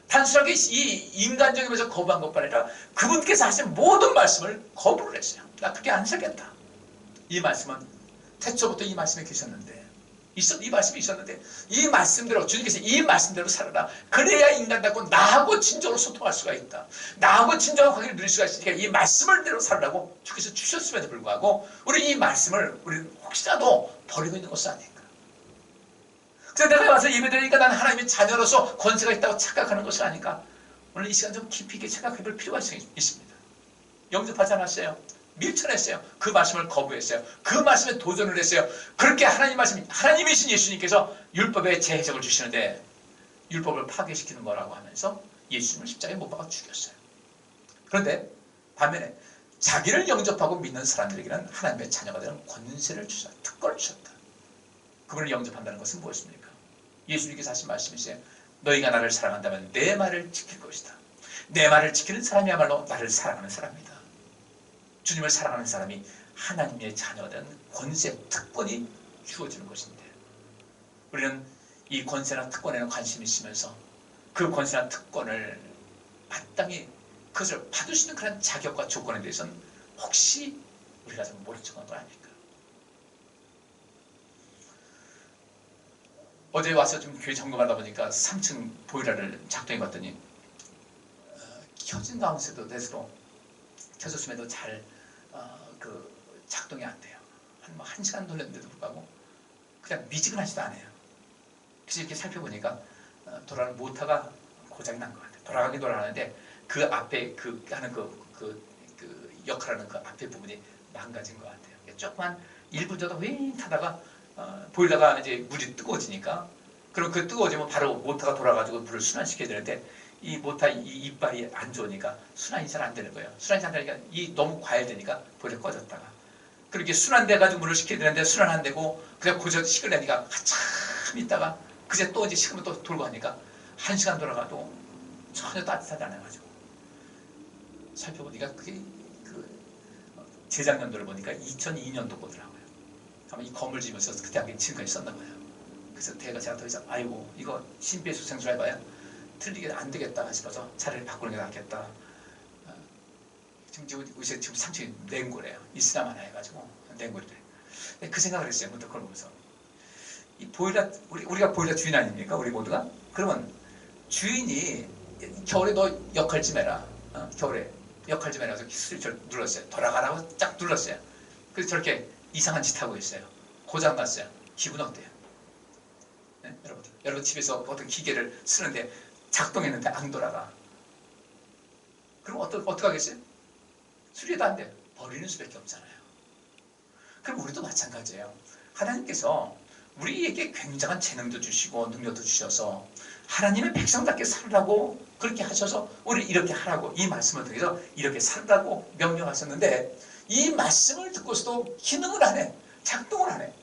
단순하게 이 인간적인 면에서 거부한 것뿐 아니라 그분께서 하신 모든 말씀을 거부를 했어요. 나 그렇게 안 살겠다. 이 말씀은 태초부터 이 말씀에 계셨는데 이 말씀이 있었는데 이 말씀대로 주님께서 이 말씀대로 살아라. 그래야 인간답고 나하고 진정으로 소통할 수가 있다. 나하고 진정한 관계를 누릴 수가 있으니까 이 말씀을 대로 살라고 주께서 주셨음에도 불구하고 우리 이 말씀을 우리는 혹시라도 버리고 있는 것은 아닌가. 그래서 내가 와서 예배드리니까 나는 하나님의 자녀로서 권세가 있다고 착각하는 것은 아닌가. 오늘 이 시간 좀 깊이 있게 생각해 볼 필요가 있습니다. 영접하지 않았어요. 밀쳐냈어요. 그 말씀을 거부했어요. 그 말씀에 도전을 했어요. 그렇게 하나님 말씀, 하나님이신 예수님께서 율법의 재해석을 주시는데 율법을 파괴시키는 거라고 하면서 예수님을 십자가에 못 박아 죽였어요. 그런데 반면에 자기를 영접하고 믿는 사람들에게는 하나님의 자녀가 되는 권세를 주셨다. 특권을 주셨다. 그분을 영접한다는 것은 무엇입니까? 예수님께서 하신 말씀이세요. 너희가 나를 사랑한다면 내 말을 지킬 것이다. 내 말을 지키는 사람이야말로 나를 사랑하는 사람이다. 주님을 사랑하는 사람이 하나님의 자녀가 되는 권세, 특권이 주어지는 것인데 우리는 이 권세나 특권에는 관심이 있으면서 그 권세나 특권을 마땅히 그것을 받을 수 있는 그런 자격과 조건에 대해서는 혹시 우리가 좀 모른 척한 거 아닐까? 어제 와서 좀 교회 점검하다 보니까 3층 보일러를 작동해 봤더니 켜진 가운데도 대수로 켜졌음에도 잘 작동이 안 돼요. 한 시간 돌렸는데도 불구하고 그냥 미지근하지도 않아요. 그래서 이렇게 살펴보니까 돌아가는 모터가 고장이 난 것 같아요. 돌아가긴 돌아가는데 그 앞에 하는 역할하는 그 앞에 부분이 망가진 것 같아요. 조그만 1분 정도 윙 타다가 보일러가 이제 물이 뜨거워지니까 그럼 그 뜨거워지면 바로 모터가 돌아가지고 물을 순환시켜야 되는데 이 모터 이 이빨이 안 좋으니까 순환이 잘 안 되는 거예요. 순환이 잘 안 되니까 이 너무 과열되니까 보일러 꺼졌다가 그렇게 순환돼가지고 물을 식혀야 되는데 순환 안 되고 그냥 고저 식으려니까 한참 있다가 그제 또 이제 식으면 또 돌고 하니까 1시간 돌아가도 전혀 따뜻하지 않아가지고 살펴보니까 그게 재작년도를 보니까 2002년도 거더라고요. 아마 이 건물 지으면서 그때 하긴 지금까지 썼나 봐요. 그래서 제가 더 이상 아이고 이거 심폐소생술 해봐야 틀리게 안 되겠다 싶어서 차라리 바꾸는 게 낫겠다. 지금 3층이 냉골이에요. 이슬람 하나 해가지고 냉골이래. 그 생각을 했어요. 문득 그걸 보면서 이 보일러 우리가 보일러 주인 아닙니까? 우리 모두가? 그러면 주인이 겨울에 너 역할 좀 해라. 겨울에 역할 좀 해라. 스위치를 눌렀어요. 돌아가라고 딱 눌렀어요. 그래서 저렇게 이상한 짓 하고 있어요. 고장 났어요. 기분 어때요? 네? 여러분 집에서 어떤 기계를 쓰는데 작동했는데 안 돌아가. 그럼 어떻게 하겠어요? 수리도 안 돼. 버리는 수밖에 없잖아요. 그럼 우리도 마찬가지예요. 하나님께서 우리에게 굉장한 재능도 주시고 능력도 주셔서 하나님의 백성답게 살라고 그렇게 하셔서 우리를 이렇게 하라고 이 말씀을 통해서 이렇게 살라고 명령하셨는데 이 말씀을 듣고서도 기능을 안 해. 작동을 안 해.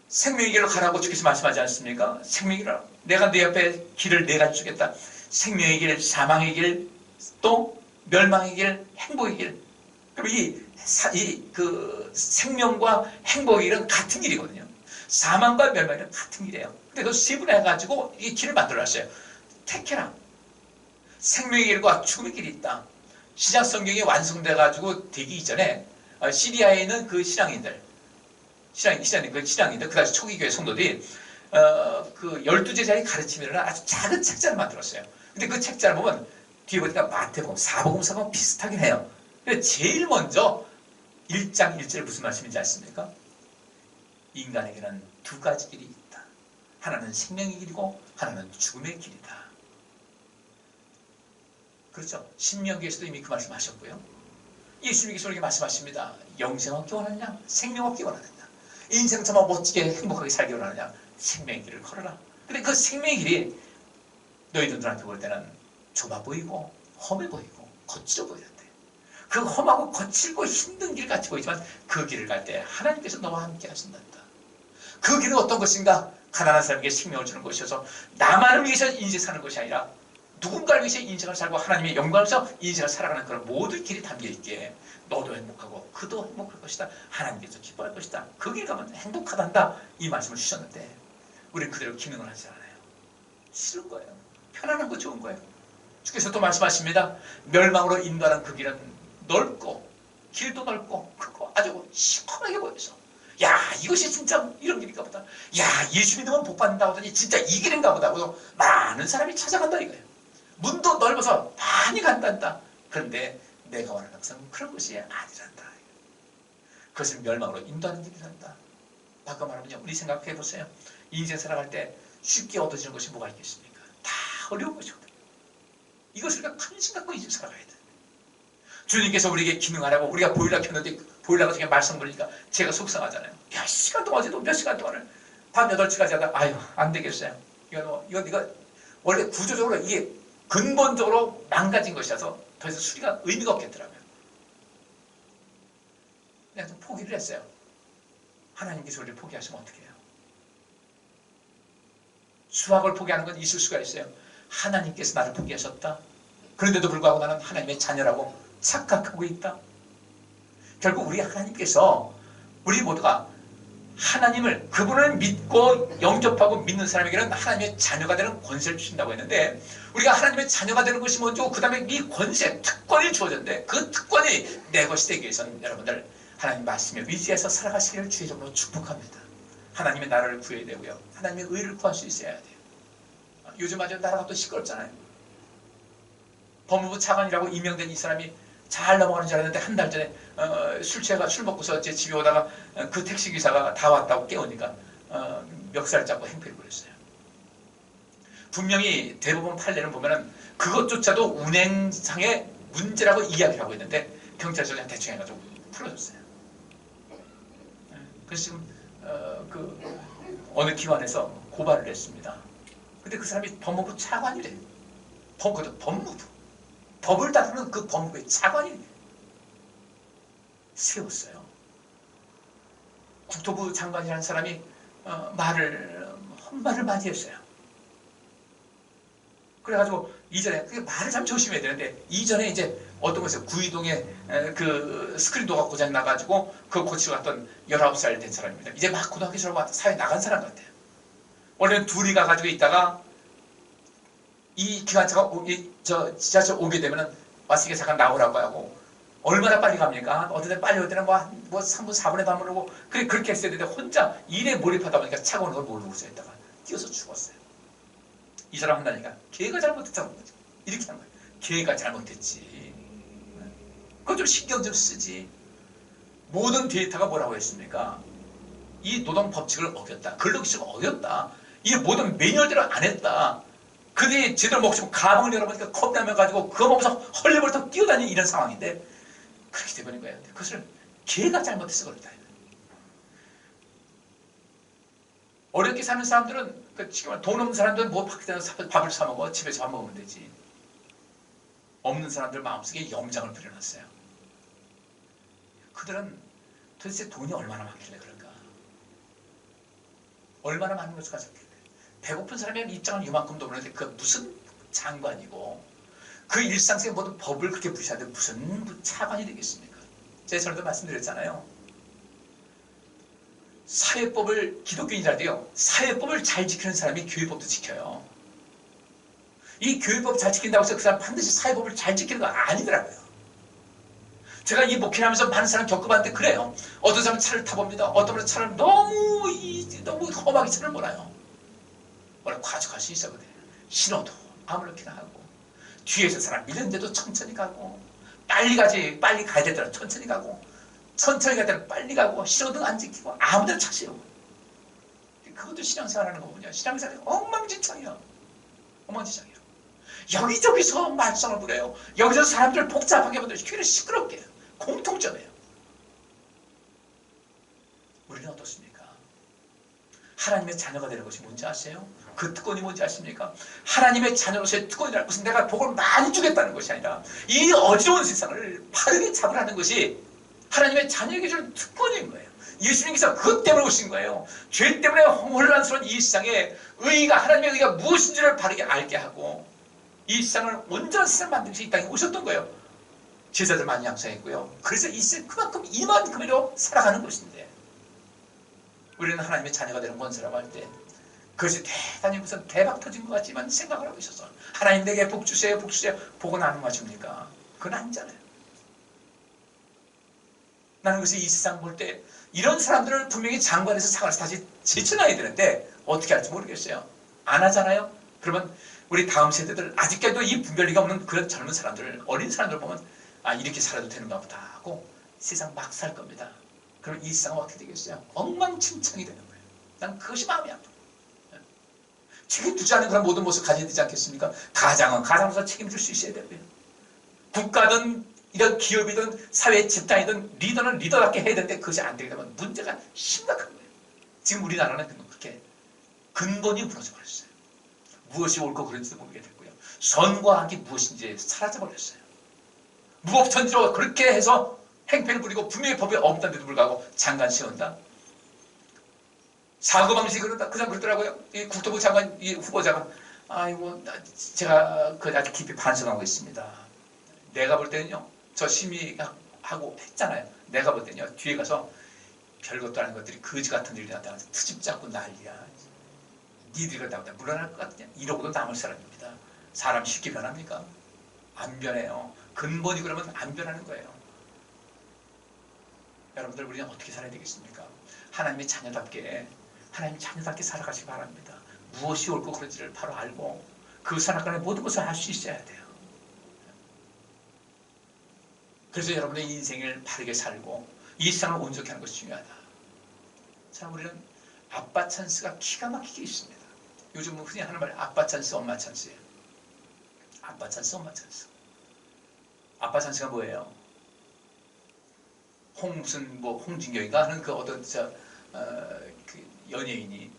생명의 길로 가라고 주께서 말씀하지 않습니까? 생명의 길로 내가 네 앞에 길을 내가 주겠다. 생명의 길, 사망의 길, 또 멸망의 길, 행복의 길. 그럼 그 생명과 행복의 길은 같은 길이거든요. 사망과 멸망의 길은 같은 길이에요. 근데 그 세분해가지고 이 길을 만들어놨어요. 택해라. 생명의 길과 죽음의 길이 있다. 신약 성경이 완성돼가지고 되기 이전에 시리아에 있는 그 신앙인들, 그 당시 초기교회 성도들이 그 12제자의 가르침이라는 아주 작은 책자를 만들었어요. 근데 그 책자를 보면 뒤에 보니까 마태복음, 사복음서하고 비슷하긴 해요. 근데 제일 먼저 1장 1절에 무슨 말씀인지 아십니까? 인간에게는 두 가지 길이 있다. 하나는 생명의 길이고 하나는 죽음의 길이다. 그렇죠? 신명기에서도 이미 그 말씀 하셨고요. 예수님께서 이렇게 말씀하십니다. 영생 얻기 원하느냐? 생명 얻기 원하느냐? 인생 정말 멋지게 행복하게 살기 원하느냐? 생명의 길을 걸어라. 근데 그 생명의 길이 너희들한테 볼 때는 좁아 보이고 험해 보이고 거칠어 보이는데 그 험하고 거칠고 힘든 길 같이 보이지만 그 길을 갈 때 하나님께서 너와 함께 하신단다. 그 길은 어떤 것인가? 가난한 사람에게 생명을 주는 것이어서 나만을 위해서 인생 사는 것이 아니라 누군가를 위해서 인생을 살고 하나님의 영광을 위해서 인생을 살아가는 그런 모든 길이 담겨있기에 너도 행복하고 그도 행복할 것이다. 하나님께서 기뻐할 것이다. 그 길 가면 행복하단다. 이 말씀을 주셨는데 우리는 그대로 기능을 하지 않아요. 싫은 거예요. 편안한 거 좋은 거예요. 주께서 또 말씀하십니다. 멸망으로 인도하는 그 길은 넓고 길도 넓고 크고 아주 시원하게 보여서 야 이것이 진짜 이런 길인가 보다. 야 예수 믿으면 복 받는다고 하더니 진짜 이 길인가 보다 하고 많은 사람이 찾아간다 이거예요. 문도 넓어서 많이 간단다. 그런데 내가 원하는 것은 그런 것이 아니란다. 그것을 멸망으로 인도하는 길이란다. 바꿔 말하면요. 우리 생각해 보세요. 인생 살아갈 때 쉽게 얻어지는 것이 뭐가 있겠습니까? 다 어려운 것이거든요. 이것을 큰 심 갖고 인생 살아가야 돼. 주님께서 우리에게 기능하라고 우리가 보일러 켰는데 보일러가 저게 말씀 보니까 제가 속상하잖아요. 몇 시간 동안 어제도 몇 시간 동안을 밤 8시까지 하다 아유 안 되겠어요. 이거 원래 구조적으로 이게 근본적으로 망가진 것이라서 더 이상 수리가 의미가 없겠더라고요. 그냥 좀 포기를 했어요. 하나님께서 우리를 포기하시면 어떻게 해요? 수학을 포기하는 건 있을 수가 있어요. 하나님께서 나를 포기하셨다. 그런데도 불구하고 나는 하나님의 자녀라고 착각하고 있다. 결국 우리 하나님께서 우리 모두가 하나님을 그분을 믿고 영접하고 믿는 사람에게는 하나님의 자녀가 되는 권세를 주신다고 했는데 우리가 하나님의 자녀가 되는 것이 먼저고 그 다음에 이 권세, 특권이 주어졌는데 그 특권이 내 것이 되기 위해서는 여러분들 하나님 말씀에 의지해서 살아가시기를 주의 이름으로 축복합니다. 하나님의 나라를 구해야 되고요. 하나님의 의를 구할 수 있어야 돼요. 요즘 아주 나라가 또 시끄럽잖아요. 법무부 차관이라고 임명된 이 사람이 잘 넘어가는 줄 알았는데 한 달 전에 술 먹고서 제 집에 오다가 그 택시기사가 다 왔다고 깨우니까 멱살 잡고 행패를 부렸어요. 분명히 대법원 판례를 보면은 그것조차도 운행상의 문제라고 이야기를 하고 있는데 경찰서 그냥 대충 해가지고 풀어줬어요. 그래서 지금 어느 기관에서 고발을 했습니다. 근데 그 사람이 법무부 차관이래. 법무부. 법을 다루는 그 법무부의 차관이 세웠어요. 국토부 장관이라는 사람이 헛말을 많이 했어요. 그래가지고 이전에 말을 참 조심해야 되는데 이전에 이제 어떤 곳에서 구이동에 그 스크린도어가 고장 나가지고 그거 고치러 갔던 19살 된 사람입니다. 이제 막 고등학교 졸업하고 사회 나간 사람 같아요. 원래는 둘이 가가지고 있다가 이 기관차가 지하철 오게 되면은 왔으니까 잠깐 나오라고 하고 얼마나 빨리 갑니까? 어떤 데 빨리 올 때는 뭐 3분 4분에 다 모르고 그렇게 했어야 되는데 혼자 일에 몰입하다 보니까 차가 오는 걸 모르고 있다가 뛰어서 죽었어요. 이 사람 한다니까 걔가 잘못했다는 거죠. 이렇게 한 거예요. 걔가 잘못했지. 그거 좀 신경 좀 쓰지. 모든 데이터가 뭐라고 했습니까? 이 노동 법칙을 어겼다. 근로기준을 어겼다. 이 모든 매뉴얼대로 안 했다. 그들이 제대로 먹고 싶으면 가방을 열어보니까 컵라면 가지고 그거 먹으면서 헐레벌떡 뛰어다니는 이런 상황인데 그렇게 돼버린 거예요. 그것을 걔가 잘못해서 그렇다. 어렵게 사는 사람들은 지금 돈 없는 사람들은 뭐 밖에서 밥을 사 먹어 집에서 밥 먹으면 되지. 없는 사람들 마음속에 염장을 부려놨어요. 그들은 도대체 돈이 얼마나 많길래 그런가? 얼마나 많은 것을 가졌길래? 배고픈 사람의 입장은 이만큼도 모르는데 그 무슨 장관이고 그 일상 속의 모든 법을 그렇게 무시하는데 무슨 차관이 되겠습니까? 제가 전에도 말씀드렸잖아요. 사회법을 기독교인이라도요. 사회법을 잘 지키는 사람이 교회법도 지켜요. 이 교회법 잘 지킨다고 해서 그 사람 반드시 사회법을 잘 지키는 거 아니더라고요. 제가 이 목회를 하면서 많은 사람 겪어봤는데 그래요. 어떤 사람은 차를 타봅니다. 어떤 분은 차를 너무 험하게 차를 몰아요. 원래 과속할 수 있었거든요. 신호도 아무렇게나 하고 뒤에서 사람 밀렸는데도 천천히 가고 빨리 가야 되더라 천천히 가고 천천히 가야 되더라 빨리 가고 신호등 안 지키고 아무데나 차 세우고 그것도 신앙생활하는 거군요. 신앙생활이 엉망진창이야. 엉망진창이야. 여기저기서 말썽을 부려요. 여기서 사람들 복잡하게 만들어서 귀를 시끄럽게 해요. 공통점이에요. 우리는 어떻습니까? 하나님의 자녀가 되는 것이 뭔지 아세요? 그 특권이 뭔지 아십니까? 하나님의 자녀로서의 특권이라는 것은 내가 복을 많이 주겠다는 것이 아니라 이 어지러운 세상을 바르게 잡으라는 것이 하나님의 자녀에게 주는 특권인 거예요. 예수님께서 그것 때문에 오신 거예요. 죄 때문에 혼란스러운 이 세상에 하나님의 의가 무엇인지를 바르게 알게 하고 이 세상을 온전한 세상 만들기 위해서 이 땅에 오셨던 거예요. 제자들 많이 양성했고요. 그래서 이 세상 그만큼 이만큼으로 살아가는 것인데 우리는 하나님의 자녀가 되는 권세라고 할 때 그것이 대단히 무슨 대박 터진 것 같지만 생각을 하고 있어서 하나님 내게 복 주세요 복 주세요 복은 안 맞춥니까? 그건 아니잖아요. 나는 그래서 이 세상 볼 때 이런 사람들을 분명히 장관에서 상을 다시 제쳐놔야 되는데 어떻게 할지 모르겠어요. 안 하잖아요. 그러면 우리 다음 세대들 아직까지도 이 분별리가 없는 그런 젊은 사람들 어린 사람들 보면 아 이렇게 살아도 되는가 보다 하고 세상 막 살 겁니다. 그럼 이 세상은 어떻게 되겠어요? 엉망진창이 되는 거예요. 난 그것이 마음이 아파요. 책임지지 않은 그런 모든 모습을 가져야 되지 않겠습니까? 가장은 가장으로서 책임질 수 있어야 되고요. 국가든 이런 기업이든 사회 집단이든 리더는 리더답게 해야 되는데 그것이 안 되게 되면 문제가 심각한 거예요. 지금 우리나라는 그렇게 근본이 무너져 버렸어요. 무엇이 옳고 그른지도 모르게 됐고요. 선과 악이 무엇인지 사라져 버렸어요. 무법천지로 그렇게 해서 행패를 부리고 분명히 법에 없다는데도 불구하고 장관 씌운다. 사고방식이 그런다. 그 사람 그러더라고요. 이 국토부 장관, 이 후보자가 아이고 제가 그 아주 깊이 반성하고 있습니다. 내가 볼 때는요. 저 심의하고 했잖아요. 내가 볼 때는요. 뒤에 가서 별것도 아닌 것들이 거지 같은 일이 나타나서 트집 잡고 난리야. 니들이 그런다고 내가 물러날 것 같냐. 이러고도 남을 사람입니다. 사람 쉽게 변합니까? 안 변해요. 근본이 그러면 안 변하는 거예요. 여러분들 우리는 어떻게 살아야 되겠습니까? 하나님의 자녀답게 살아가시기 바랍니다. 무엇이 옳고 그른지를 바로 알고 그 선악간의 모든 것을 알 수 있어야 돼요. 그래서 여러분의 인생을 바르게 살고 이 세상을 온전히 하는 것이 중요하다. 자, 우리는 아빠 찬스가 기가 막히게 있습니다. 요즘 흔히 하는 말 아빠 찬스, 엄마 찬스예요. 아빠 찬스, 엄마 찬스. 아빠 찬스가 뭐예요? 홍진경인가 하는 그 어떤 그 연예인이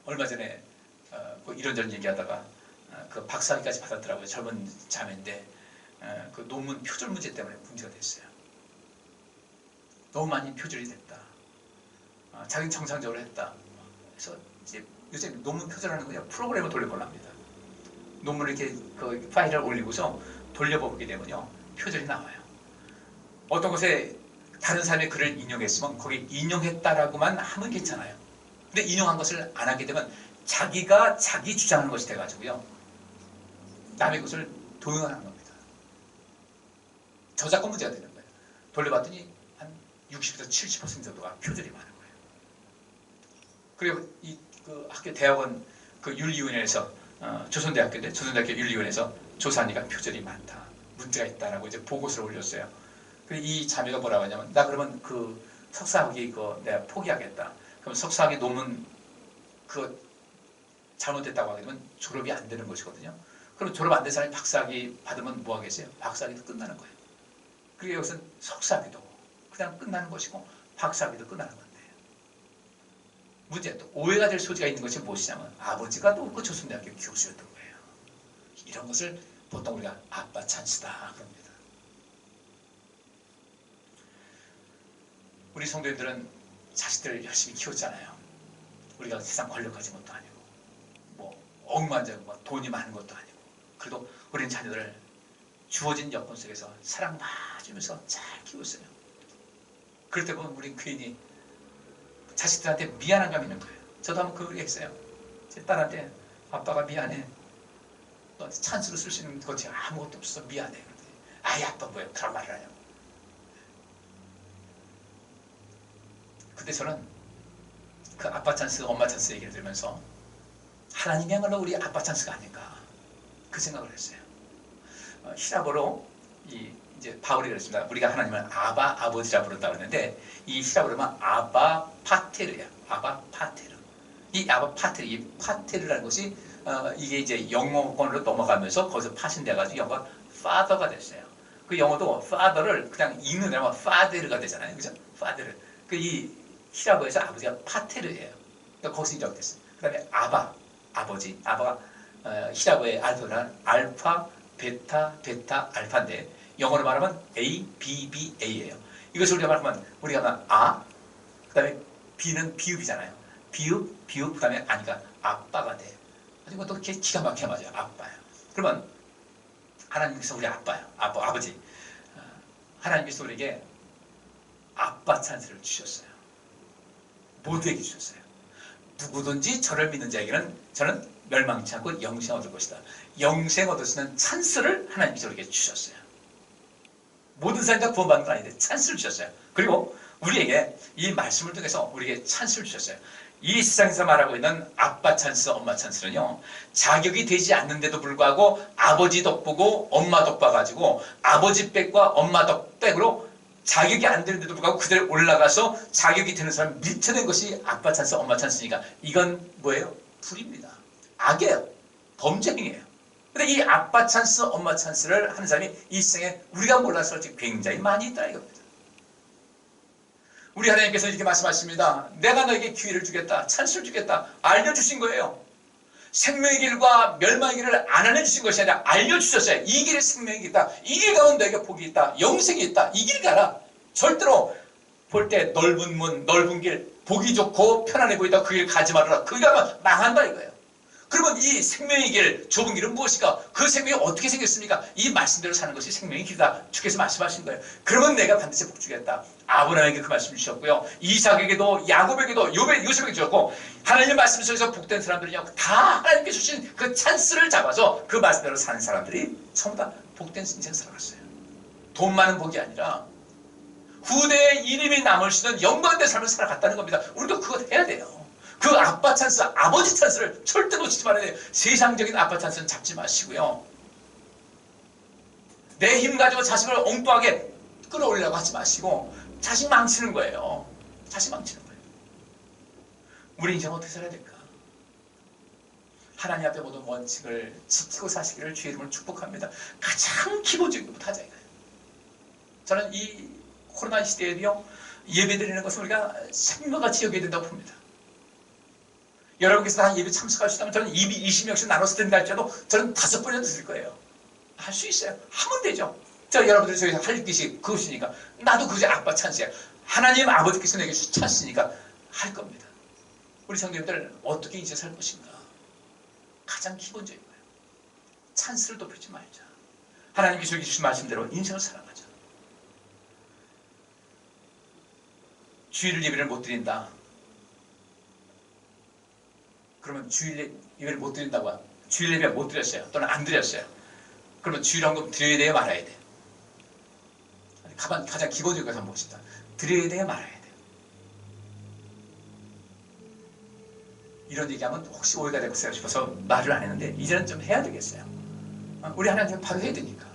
얼마 전에 뭐 이런저런 얘기하다가 그 박사학위까지 받았더라고요. 젊은 자매인데 그 논문 표절 문제 때문에 문제가 됐어요. 너무 많이 표절이 됐다. 자기는 정상적으로 했다. 그래서 이제 요새 논문 표절하는 거냐 프로그램을 돌려보랍니다. 논문을 이렇게 그 파일을 올리고서 돌려보게 되면요 표절이 나와요. 어떤 곳에 다른 사람의 글을 인용했으면 거기 인용했다라고만 하면 괜찮아요. 근데 인용한 것을 안 하게 되면 자기가 자기 주장하는 것이 돼가지고요 남의 것을 도용하는 겁니다. 저작권 문제가 되는 거예요. 돌려봤더니 한 60에서 70% 정도가 표절이 많은 거예요. 그리고 그 학교 대학원 그 윤리위원회에서 조선대학교인데 조선대학교 윤리위원회에서 조사하니까 표절이 많다. 문제가 있다라고 이제 보고서를 올렸어요. 그리고 이 자매가 뭐라고 하냐면 나 그러면 그 석사학위 그거 내가 포기하겠다. 그럼 석사학위 논문 그거 잘못됐다고 하게 되면 졸업이 안 되는 것이거든요. 그럼 졸업 안 된 사람이 박사학위 받으면 뭐 하겠어요? 박사학위도 끝나는 거예요. 그리고 여기서는 석사학위도 그냥 끝나는 것이고 박사학위도 끝나는 건데 문제 또 오해가 될 소지가 있는 것이 무엇이냐면 아버지가 또 그 조선대학교 교수였던 거예요. 이런 것을 보통 우리가 아빠 찬스다 그럽니다. 우리 성도님들은 자식들을 열심히 키웠잖아요. 우리가 세상 권력 가진 것도 아니고 뭐 억만장고 뭐 돈이 많은 것도 아니고 그래도 우리는 자녀들을 주어진 여건 속에서 사랑 많이 주면서 잘 키웠어요. 그럴 때 보면 우린 괜히 자식들한테 미안한 감이 있는 거예요. 저도 한번 그걸 했어요. 제 딸한테 아빠가 미안해. 너 찬스로 쓸 수 있는 것이 아무것도 없어서 미안해. 그랬더니 아이 아빠 뭐야 그런 말을 하냐고. 근데 저는 그 아빠 찬스, 엄마 찬스 얘기를 들으면서 하나님이야말로 우리 아빠 찬스가 아닌가 그 생각을 했어요. 히라보로 이제 바울이 그랬습니다. 우리가 하나님을 아바 아버지라 부른다 그랬는데 이 히라보로만 아바 파테르야. 아바 파테르. 이 아바 파테르, 이 파테르라는 것이 이게 이제 영어권으로 넘어가면서 거기서 파신돼가지고 영어가 father가 됐어요. 그 영어도 father를 그냥 읽는 데만 fader가 되잖아요, 그죠? fader. 그 이 히라보에서 아버지가 파테르예요. 그러니까 거기서 이적됐어요. 그다음에 아바, 아버지. 아바가 히라보의 알파는 알파, 베타, 알파인데 영어로 말하면 A, B, B, A예요. 이것을 우리가 말하면 아, 그다음에 B는 비읍이잖아요. 비읍, 그다음에 아니까 아빠가 돼. 이것도 그렇게 기가 막히게 맞아요. 아빠야. 그러면 하나님께서 우리 아빠야. 아버지. 하나님께서 우리에게 아빠 찬스를 주셨어요. 모두에게 주셨어요. 누구든지 저를 믿는 자에게는 저는 멸망치 않고 영생 얻을 것이다. 영생 얻을 수 있는 찬스를 하나님께서 우리에게 주셨어요. 모든 사람이 다 구원받는 건 아닌데 찬스를 주셨어요. 그리고 우리에게 이 말씀을 통해서 우리에게 찬스를 주셨어요. 이 세상에서 말하고 있는 아빠 찬스, 엄마 찬스는요. 자격이 되지 않는데도 불구하고 아버지 덕보고 엄마 덕 봐가지고 아버지 백과 엄마 덕 백으로 자격이 안 되는데도 불구하고 그대로 올라가서 자격이 되는 사람 밀쳐낸 것이 아빠 찬스, 엄마 찬스니까 이건 뭐예요? 불입니다. 악이에요. 범죄행위예요. 근데 이 아빠 찬스, 엄마 찬스를 하는 사람이 이 세상에 우리가 몰라서 지금 굉장히 많이 있다 이겁니다. 우리 하나님께서 이렇게 말씀하십니다. 내가 너에게 기회를 주겠다. 찬스를 주겠다. 알려주신 거예요. 생명의 길과 멸망의 길을 안 알려주신 것이 아니라 알려주셨어요. 이 길에 생명이 있다. 이 길 가면 너에게 복이 있다. 영생이 있다. 이 길 가라. 절대로 볼 때 넓은 문, 넓은 길, 보기 좋고 편안해 보이다. 그 길 가지 말아라. 그 길 가면 망한다 이거예요. 그러면 이 생명의 길, 좁은 길은 무엇인가? 그 생명이 어떻게 생겼습니까? 이 말씀대로 사는 것이 생명의 길이다. 주께서 말씀하신 거예요. 그러면 내가 반드시 복 주겠다. 아브라함에게 그 말씀을 주셨고요. 이삭에게도 야곱에게도 요셉에게 주셨고 하나님 말씀 속에서 복된 사람들은요. 다 하나님께 주신 그 찬스를 잡아서 그 말씀대로 사는 사람들이 전부 다 복된 인생 살아갔어요. 돈 많은 복이 아니라 후대에 이름이 남을 수 있는 영광된 삶을 살아갔다는 겁니다. 우리도 그거 해야 돼요. 그 아빠 찬스, 아버지 찬스를 절대 놓치지 말아야 돼요. 세상적인 아빠 찬스는 잡지 마시고요. 내 힘 가지고 자식을 엉뚱하게 끌어올리려고 하지 마시고 자식 망치는 거예요. 자식 망치는 거예요. 우리 인생은 어떻게 살아야 될까? 하나님 앞에 모든 원칙을 지키고 사시기를 주의 이름으로 축복합니다. 가장 기본적인 것부터 하자 이거예요. 저는 이 코로나 시대에도요. 예배드리는 것을 우리가 생명같이 여겨야 된다고 봅니다. 여러분께서 다 예배 참석할 수 있다면 저는 20명씩 나눠서 드린다 할지라도 저는 5번이라도 드릴 거예요. 할 수 있어요. 하면 되죠. 자, 여러분들이 저기서 할 뜻이 그것이니까 나도 그것이 아빠 찬스야. 하나님 아버지께서 내게 주신 찬스니까 할 겁니다. 우리 성도님들 어떻게 이제 살 것인가? 가장 기본적인 거예요. 찬스를 높이지 말자. 하나님께서 주신 말씀대로 인생을 살아가자. 주일 예배를 못 드린다. 그러면 주일 예배를 못 드린다고 주일 예배 못 드렸어요. 또는 안 드렸어요. 그러면 주일 헌금 드려야 돼요? 말아야 돼요? 가장 기본적인 것은 무엇이다? 드려야 돼요? 말아야 돼요? 이런 얘기하면 혹시 오해가 될까 싶어서 말을 안 했는데 이제는 좀 해야 되겠어요. 우리 하나님 바로 해야 되니까.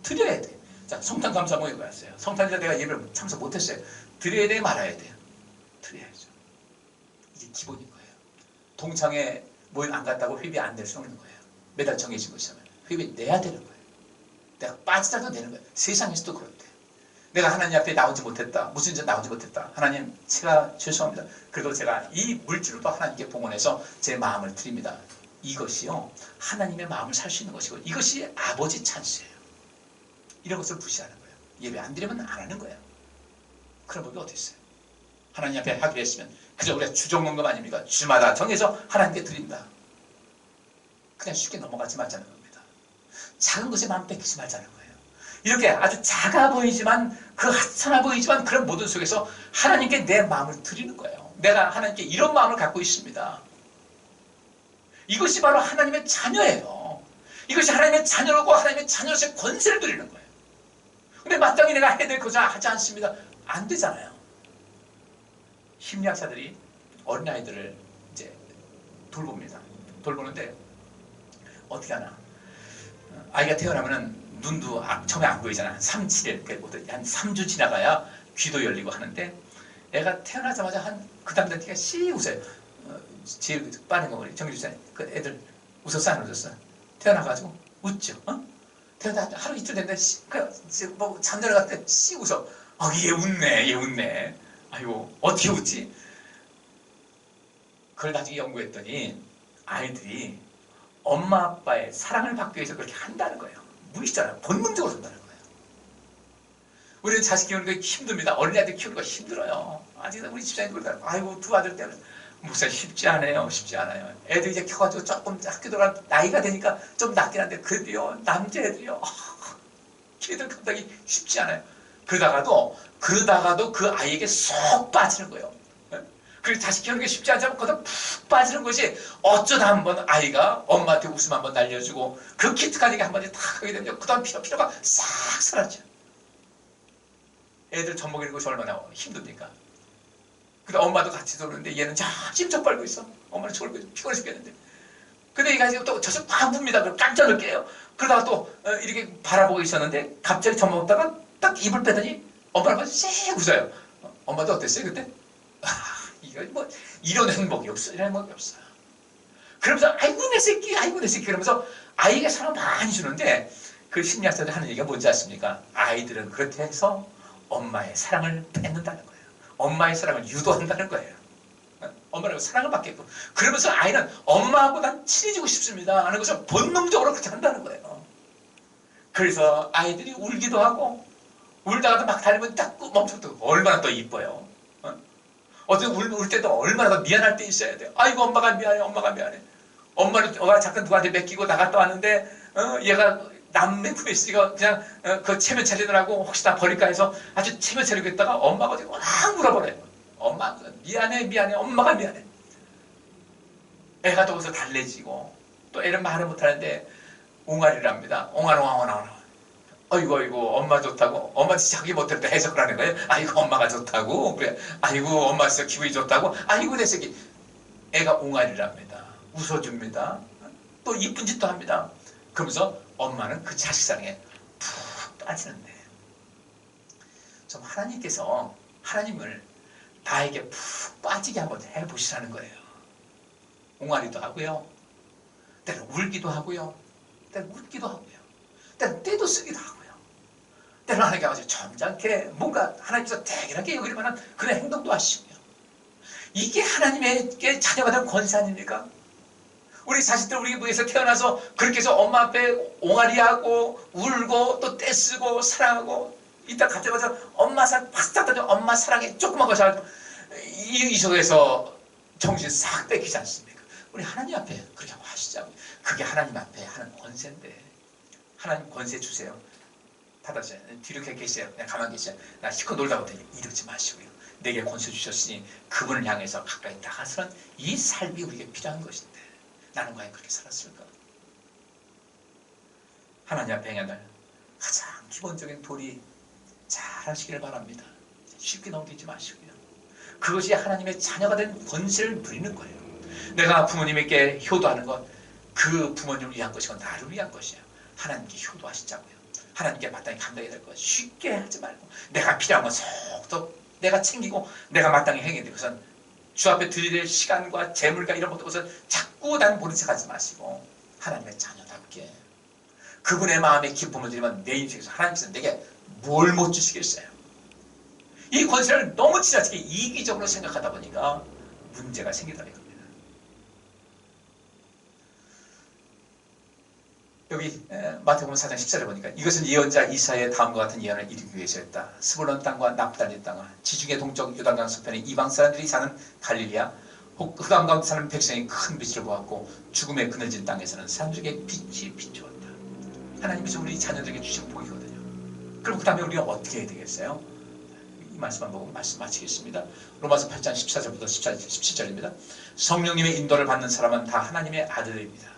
드려야 돼. 자, 성탄 감사 모임을 갔어요. 성탄절 내가 예배를 참석 못했어요. 드려야 돼요? 말아야 돼요? 드려야죠. 이게 기본인 거예요. 동창회 모임 안 갔다고 회비 안 낼 수 없는 거예요. 매달 정해진 것이잖아요. 회비 내야 되는 거예요. 내가 빠지더라도 내는 거예요. 세상에서도 그렇대. 내가 하나님 앞에 나오지 못했다. 무슨 일에 나오지 못했다. 하나님 제가 죄송합니다. 그래도 제가 이 물질로도 하나님께 봉헌해서 제 마음을 드립니다. 이것이요. 하나님의 마음을 살 수 있는 것이고 이것이 아버지 찬스예요. 이런 것을 무시하는 거예요. 예배 안 드리면 안 하는 거예요. 그런 법이 어디 있어요? 하나님 앞에 하기로 했으면 그저 우리가 주종원금 아닙니까? 주마다 정해서 하나님께 드린다. 그냥 쉽게 넘어가지 말자는 겁니다. 작은 것에 마음 뺏기지 말자는 거예요. 이렇게 아주 작아 보이지만 그 하찮아 보이지만 그런 모든 속에서 하나님께 내 마음을 드리는 거예요. 내가 하나님께 이런 마음을 갖고 있습니다. 이것이 바로 하나님의 자녀예요. 이것이 하나님의 자녀라고 하나님의 자녀로서의 권세를 드리는 거예요. 근데 마땅히 내가 해야 될 것을 하지 않습니다. 안 되잖아요. 심리학자들이 어린아이들을 이제 돌봅니다. 돌보는데 어떻게 하나? 아이가 태어나면은 눈도 처음에 안 보이잖아. 한 3, 7일, 한 3주 지나가야 귀도 열리고 하는데 애가 태어나자마자 한 그 다음 날 씨 웃어요. 제일 빠른 거 우리 정규주사님 그 애들 웃었어 안 웃었어? 태어나가지고 웃죠. 태어나 하루 이틀 됐는데 뭐 잠자러 갔을 때 씨 웃어. 얘 웃네, 얘 웃네. 아이고 어떻게 웃지? 그걸 나중에 연구했더니 아이들이 엄마 아빠의 사랑을 받기 위해서 그렇게 한다는 거예요. 무의식적으로 본능적으로 한다는 거예요. 우리는 자식 키우는 게 힘듭니다. 어린애들 키우는 거 힘들어요. 아직 우리 집사님 그러더라고요. 아이고 두 아들 때는 목사 쉽지 않아요. 쉽지 않아요. 애들 이제 켜가지고 조금 학교 들어갈 나이가 되니까 좀 낫긴 한데 그래도요 남자애들이요 걔들 감당이 쉽지 않아요. 그러다가도 그 아이에게 쏙 빠지는 거예요. 그리고 자식 키우는 게 쉽지 않지만 거기다 푹 빠지는 것이 어쩌다 한번 아이가 엄마한테 웃음 한번 날려주고 그 기특하게 한 번에 탁 하게 되면 그 다음 필요가 싹 사라져. 애들 젖 먹이는 것이 얼마나 힘듭니까? 근데 엄마도 같이 도는데 얘는 힘쩍 빨고 있어. 엄마는 졸고 피곤해 죽겠는데. 근데 이 가지고 또 젖을 팍 붑니다. 그럼 깜짝 놀게요. 그러다가 또 이렇게 바라보고 있었는데 갑자기 젖 먹다가 딱 입을 빼더니 엄마를 봐서 씩 웃어요. 엄마도 어땠어요 그때? 이거 뭐 이런 행복이 없어. 이런 행복이 없어요. 그러면서 아이고 내 새끼, 아이고 내 새끼 그러면서 아이에게 사랑을 많이 주는데 그 심리학자들이 하는 얘기가 뭔지 아십니까? 아이들은 그렇게 해서 엄마의 사랑을 뺏는다는 거예요. 엄마의 사랑을 유도한다는 거예요. 엄마라고 사랑을 받게끔. 그러면서 아이는 엄마하고는 친해지고 싶습니다 하는 것을 본능적으로 그렇게 한다는 거예요. 그래서 아이들이 울기도 하고 울다가도 막 달리면 딱 멈춰도 얼마나 또 이뻐요. 어떻게 울 때도 얼마나 더 미안할 때 있어야 돼요. 아이고 엄마가 미안해, 엄마가 미안해. 엄마가 잠깐 누구한테 맡기고 나갔다 왔는데 얘가 남의 품에 있으니까 그냥 그 체면 차리느라고 혹시 나 버릴까 해서 아주 체면 차리고 있다가 엄마가 어디 확 물어버려요. 엄마 미안해 미안해 엄마가 미안해. 애가 또 거기서 달래지고 또 애는 말을 못하는데 옹알이를 합니다. 옹알옹알옹알. 아이고 아이고 엄마 좋다고 엄마 진짜 하기 못할 때 해석을 하는 거예요. 아이고 엄마가 좋다고 그래. 아이고 엄마 진짜 기분이 좋다고. 아이고 내 새끼. 애가 옹알이를 합니다. 웃어줍니다. 또 이쁜 짓도 합니다. 그러면서 엄마는 그 자식 사랑에 푹 빠지는데 좀 하나님께서 하나님을 나에게 푹 빠지게 한번 해보시라는 거예요. 옹알이도 하고요. 때로 울기도 하고요. 때로 웃기도 하고요. 때로 떼도 쓰기도 하고요. 때로 하나님께 아주 점잖게 뭔가 하나님께서 대견하게 여길 만한 그런 행동도 하시고요. 이게 하나님에게 자녀가 된 권세 아닙니까? 우리 자식들 우리 부에서 태어나서 그렇게 해서 엄마 앞에 옹알이하고 울고 또 떼쓰고 사랑하고 이따 갑자기 와서 엄마 사랑 바싹 던져 엄마 사랑에 조그만 거 잘 이 속에서 정신 싹 뺏기지 않습니까? 우리 하나님 앞에 그렇게 하시자고. 그게 하나님 앞에 하는 권세인데 하나님 권세 주세요. 받아주세요. 뒤로 계세요. 그냥 가만히 계세요. 나 실컷 놀다 보더니 이러지 마시고요. 내게 권세 주셨으니 그분을 향해서 가까이 나가서는 이 삶이 우리에게 필요한 것인데 나는 과연 그렇게 살았을까? 하나님 앞에 행해야 될 가장 기본적인 도리 잘 하시기를 바랍니다. 쉽게 넘기지 마시고요. 그것이 하나님의 자녀가 된 권세를 누리는 거예요. 내가 부모님에게 효도하는 것, 그 부모님을 위한 것이고 나를 위한 것이에요. 하나님께 효도하시자고요. 하나님께 마땅히 감당해야 될 것 쉽게 하지 말고 내가 필요한 건 속도 내가 챙기고 내가 마땅히 행해야 될 것은 주 앞에 드릴 시간과 재물과 이런 것을 자꾸 난 모른 척하지 마시고 하나님의 자녀답게 그분의 마음에 기쁨을 드리면 내 인생에서 하나님께서 내게 뭘 못 주시겠어요? 이 권세를 너무 지나치게 이기적으로 생각하다 보니까 문제가 생기다는 겁니다. 여기 마태복음 4장 10절에 보니까 이것은 예언자 이사야의 다음과 같은 예언을 이루기 위해서였다. 스불론 땅과 납달리 땅과 지중해 동쪽 요단강 서편의 이방 사람들이 사는 갈릴리아 흑암 가운데 사는 백성이 큰 빛을 보았고 죽음의 그늘진 땅에서는 사람들에게 빛이 비추었다. 하나님께서 우리 자녀들에게 주신 복이거든요. 그럼 그 다음에 우리가 어떻게 해야 되겠어요? 이 말씀만 보고 말씀 마치겠습니다. 로마서 8장 14절부터 17절입니다. 성령님의 인도를 받는 사람은 다 하나님의 아들입니다.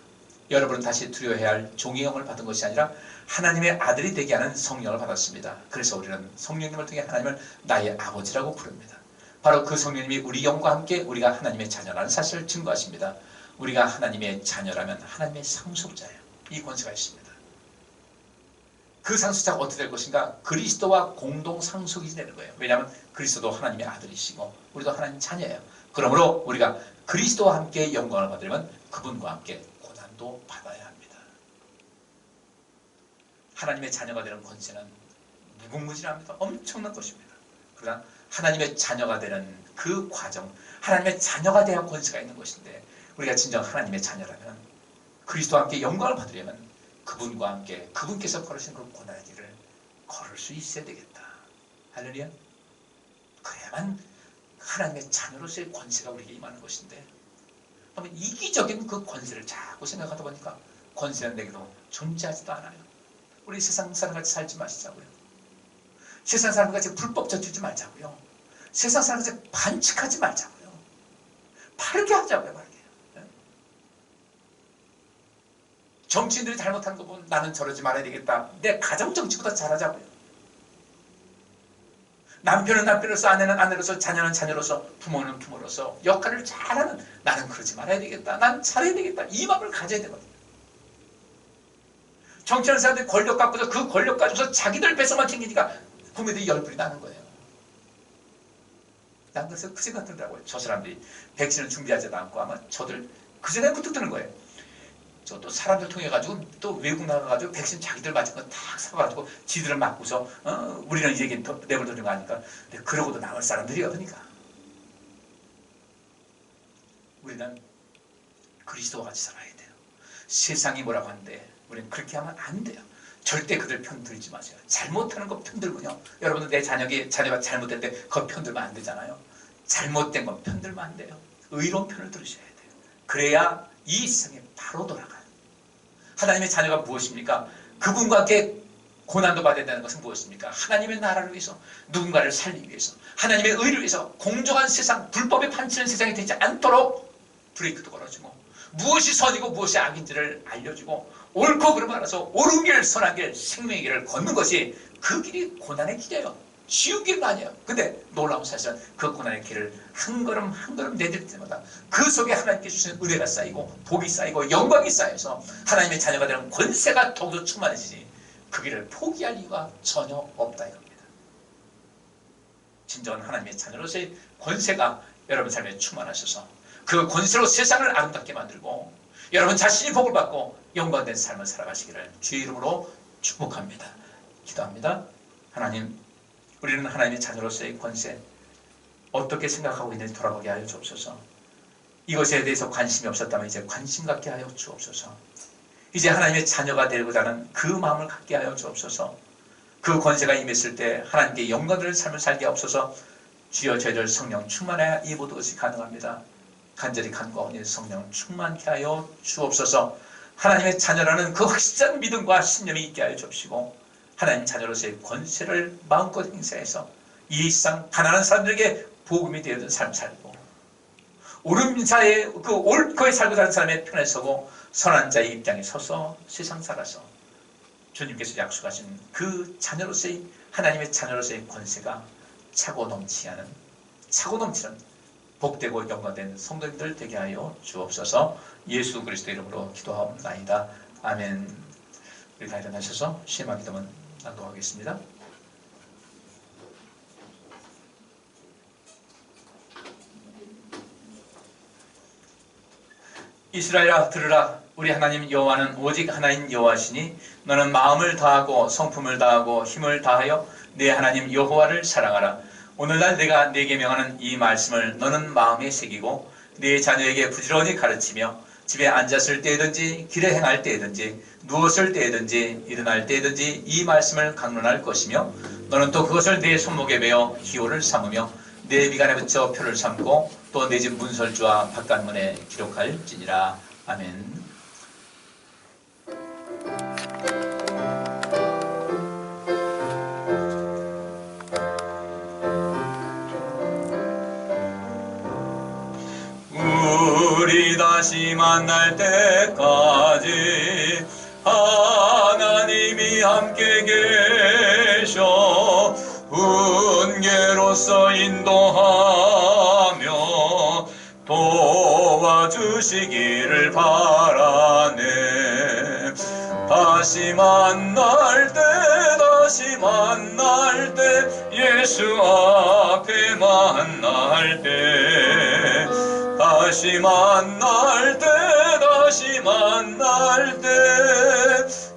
여러분은 다시 두려워해야 할 종의 영을 받은 것이 아니라 하나님의 아들이 되게 하는 성령을 받았습니다. 그래서 우리는 성령님을 통해 하나님을 나의 아버지라고 부릅니다. 바로 그 성령님이 우리 영과 함께 우리가 하나님의 자녀라는 사실을 증거하십니다. 우리가 하나님의 자녀라면 하나님의 상속자예요. 이 권세가 있습니다. 그 상속자가 어떻게 될 것인가? 그리스도와 공동 상속이 되는 거예요. 왜냐하면 그리스도도 하나님의 아들이시고 우리도 하나님 자녀예요. 그러므로 우리가 그리스도와 함께 영광을 받으려면 그분과 함께 고난도 받아야 합니다. 하나님의 자녀가 되는 권세는 무궁무진합니다. 엄청난 것입니다. 그러나 하나님의 자녀가 되는 그 과정, 하나님의 자녀가 되어야 권세가 있는 것인데 우리가 진정 하나님의 자녀라면 그리스도와 함께 영광을 받으려면 그분과 함께 그분께서 걸으신 그 고난의 길을 걸을 수 있어야 되겠다. 할렐루야. 그래야만 하나님의 자녀로서의 권세가 우리에게 임하는 것인데 너무 이기적인 그 권세를 자꾸 생각하다 보니까 권세는 내게도 존재하지도 않아요. 우리 세상 사람같이 살지 마시자고요. 세상 사람같이 불법 저지르지 말자고요. 세상 사람같이 반칙하지 말자고요. 바르게 하자고요. 바르게. 정치인들이 잘못하는 거 보면 나는 저러지 말아야 되겠다. 내 가정 정치보다 잘하자고요. 남편은 남편으로서 아내는 아내로서 자녀는 자녀로서 부모는 부모로서 역할을 잘하는 나는 그러지 말아야 되겠다. 난 잘해야 되겠다. 이 마음을 가져야 되거든요. 정치하는 사람들이 권력 갖고서 그 권력 가지고서 자기들 뺏어만 챙기니까 국민들이 열불이 나는 거예요. 난 그래서 그 생각 들더라고요. 저 사람들이 백신을 준비하지도 않고 아마 저들 그 생각이 부탁 드는 거예요. 저 또 사람들 통해 가지고 또 외국 나가가지고 백신 자기들 맞은 거 딱 사가지고 지들은 맞고서 우리는 이제 내버려두는 거 아니까. 근데 그러고도 나올 사람들이 어디니까. 우리는 그리스도와 같이 살아야 돼요. 세상이 뭐라고 하는데 우리는 그렇게 하면 안 돼요. 절대 그들 편 들지 마세요. 잘못하는 거 편 들군요. 여러분들 내 자녀가 잘못될 때 그거 편 들면 안 되잖아요. 잘못된 건 편 들면 안 돼요. 의로운 편을 들으셔야 돼요. 그래야 이 세상에 바로 돌아가요. 하나님의 자녀가 무엇입니까? 그분과 함께 고난도 받아야 되는 것은 무엇입니까? 하나님의 나라를 위해서, 누군가를 살리기 위해서, 하나님의 의를 위해서 공정한 세상, 불법에 판치는 세상이 되지 않도록 브레이크도 걸어주고, 무엇이 선이고 무엇이 악인지를 알려주고, 옳고 그름을 알아서 옳은 길, 선한 길, 생명의 길을 걷는 것이 그 길이 고난의 길이에요. 쉬운 길은 아니에요. 근데 놀라운 사실은 그 고난의 길을 한 걸음 한 걸음 내딜 때마다 그 속에 하나님께 주신 은혜가 쌓이고 복이 쌓이고 영광이 쌓여서 하나님의 자녀가 되는 권세가 더욱더 충만해지지, 그 길을 포기할 이유가 전혀 없다 이겁니다. 진정한 하나님의 자녀로서의 권세가 여러분 삶에 충만하셔서 그 권세로 세상을 아름답게 만들고 여러분 자신이 복을 받고 영광된 삶을 살아가시기를 주의 이름으로 축복합니다. 기도합니다. 하나님, 우리는 하나님의 자녀로서의 권세 어떻게 생각하고 있는지 돌아보게 하여 주옵소서. 이것에 대해서 관심이 없었다면 이제 관심 갖게 하여 주옵소서. 이제 하나님의 자녀가 되고자 하는 그 마음을 갖게 하여 주옵소서. 그 권세가 임했을 때 하나님께 영광을 삶을 살게 하옵소서. 주여, 저희들 성령 충만해야 이 모든 것이 가능합니다. 간절히 간구하오니 성령 충만케 하여 주옵소서. 하나님의 자녀라는 그 확실한 믿음과 신념이 있게 하여 주옵시고, 하나님 자녀로서의 권세를 마음껏 행사해서 이 세상 가난한 사람들에게 복음이 되어준 삶 살고, 옳은 자의 그 옳게 살고자 하는 사람의 편에 서고 선한 자의 입장에 서서 세상 살아서 주님께서 약속하신 그 자녀로서의, 하나님의 자녀로서의 권세가 차고 넘치는 복되고 영광된 성도님들 되게 하여 주옵소서. 예수 그리스도 이름으로 기도하옵나이다. 아멘. 우리 다 일어나셔서 시마 기도문 낭독하겠습니다. 이스라엘아, 들으라. 우리 하나님 여호와는 오직 하나인 여호와시니 너는 마음을 다하고 성품을 다하고 힘을 다하여 내 하나님 여호와를 사랑하라. 오늘날 내가 네게 명하는 이 말씀을 너는 마음에 새기고 네 자녀에게 부지런히 가르치며 집에 앉았을 때든지 길에 행할 때든지 누웠을 때든지 일어날 때든지 이 말씀을 강론할 것이며, 너는 또 그것을 내 손목에 베어 기호를 삼으며 내 미간에 붙여 표를 삼고 또 내 집 문설주와 바깥문에 기록할지니라. 아멘. 우리 다시 만날 때까지 하나님이 함께 계셔 훈계로서 인도하며 도와주시기를 바라네. 다시 만날 때 예수 앞에 만날 때 다시 만날 때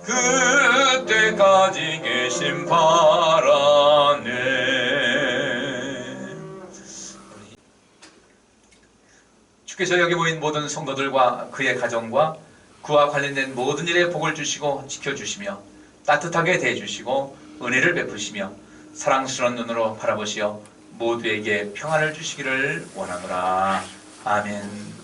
그때까지 계심 바라네. 주께서 여기 모인 모든 성도들과 그의 가정과 그와 관련된 모든 일에 복을 주시고 지켜주시며 따뜻하게 대해주시고 은혜를 베푸시며 사랑스러운 눈으로 바라보시어 모두에게 평안을 주시기를 원하노라. 아멘.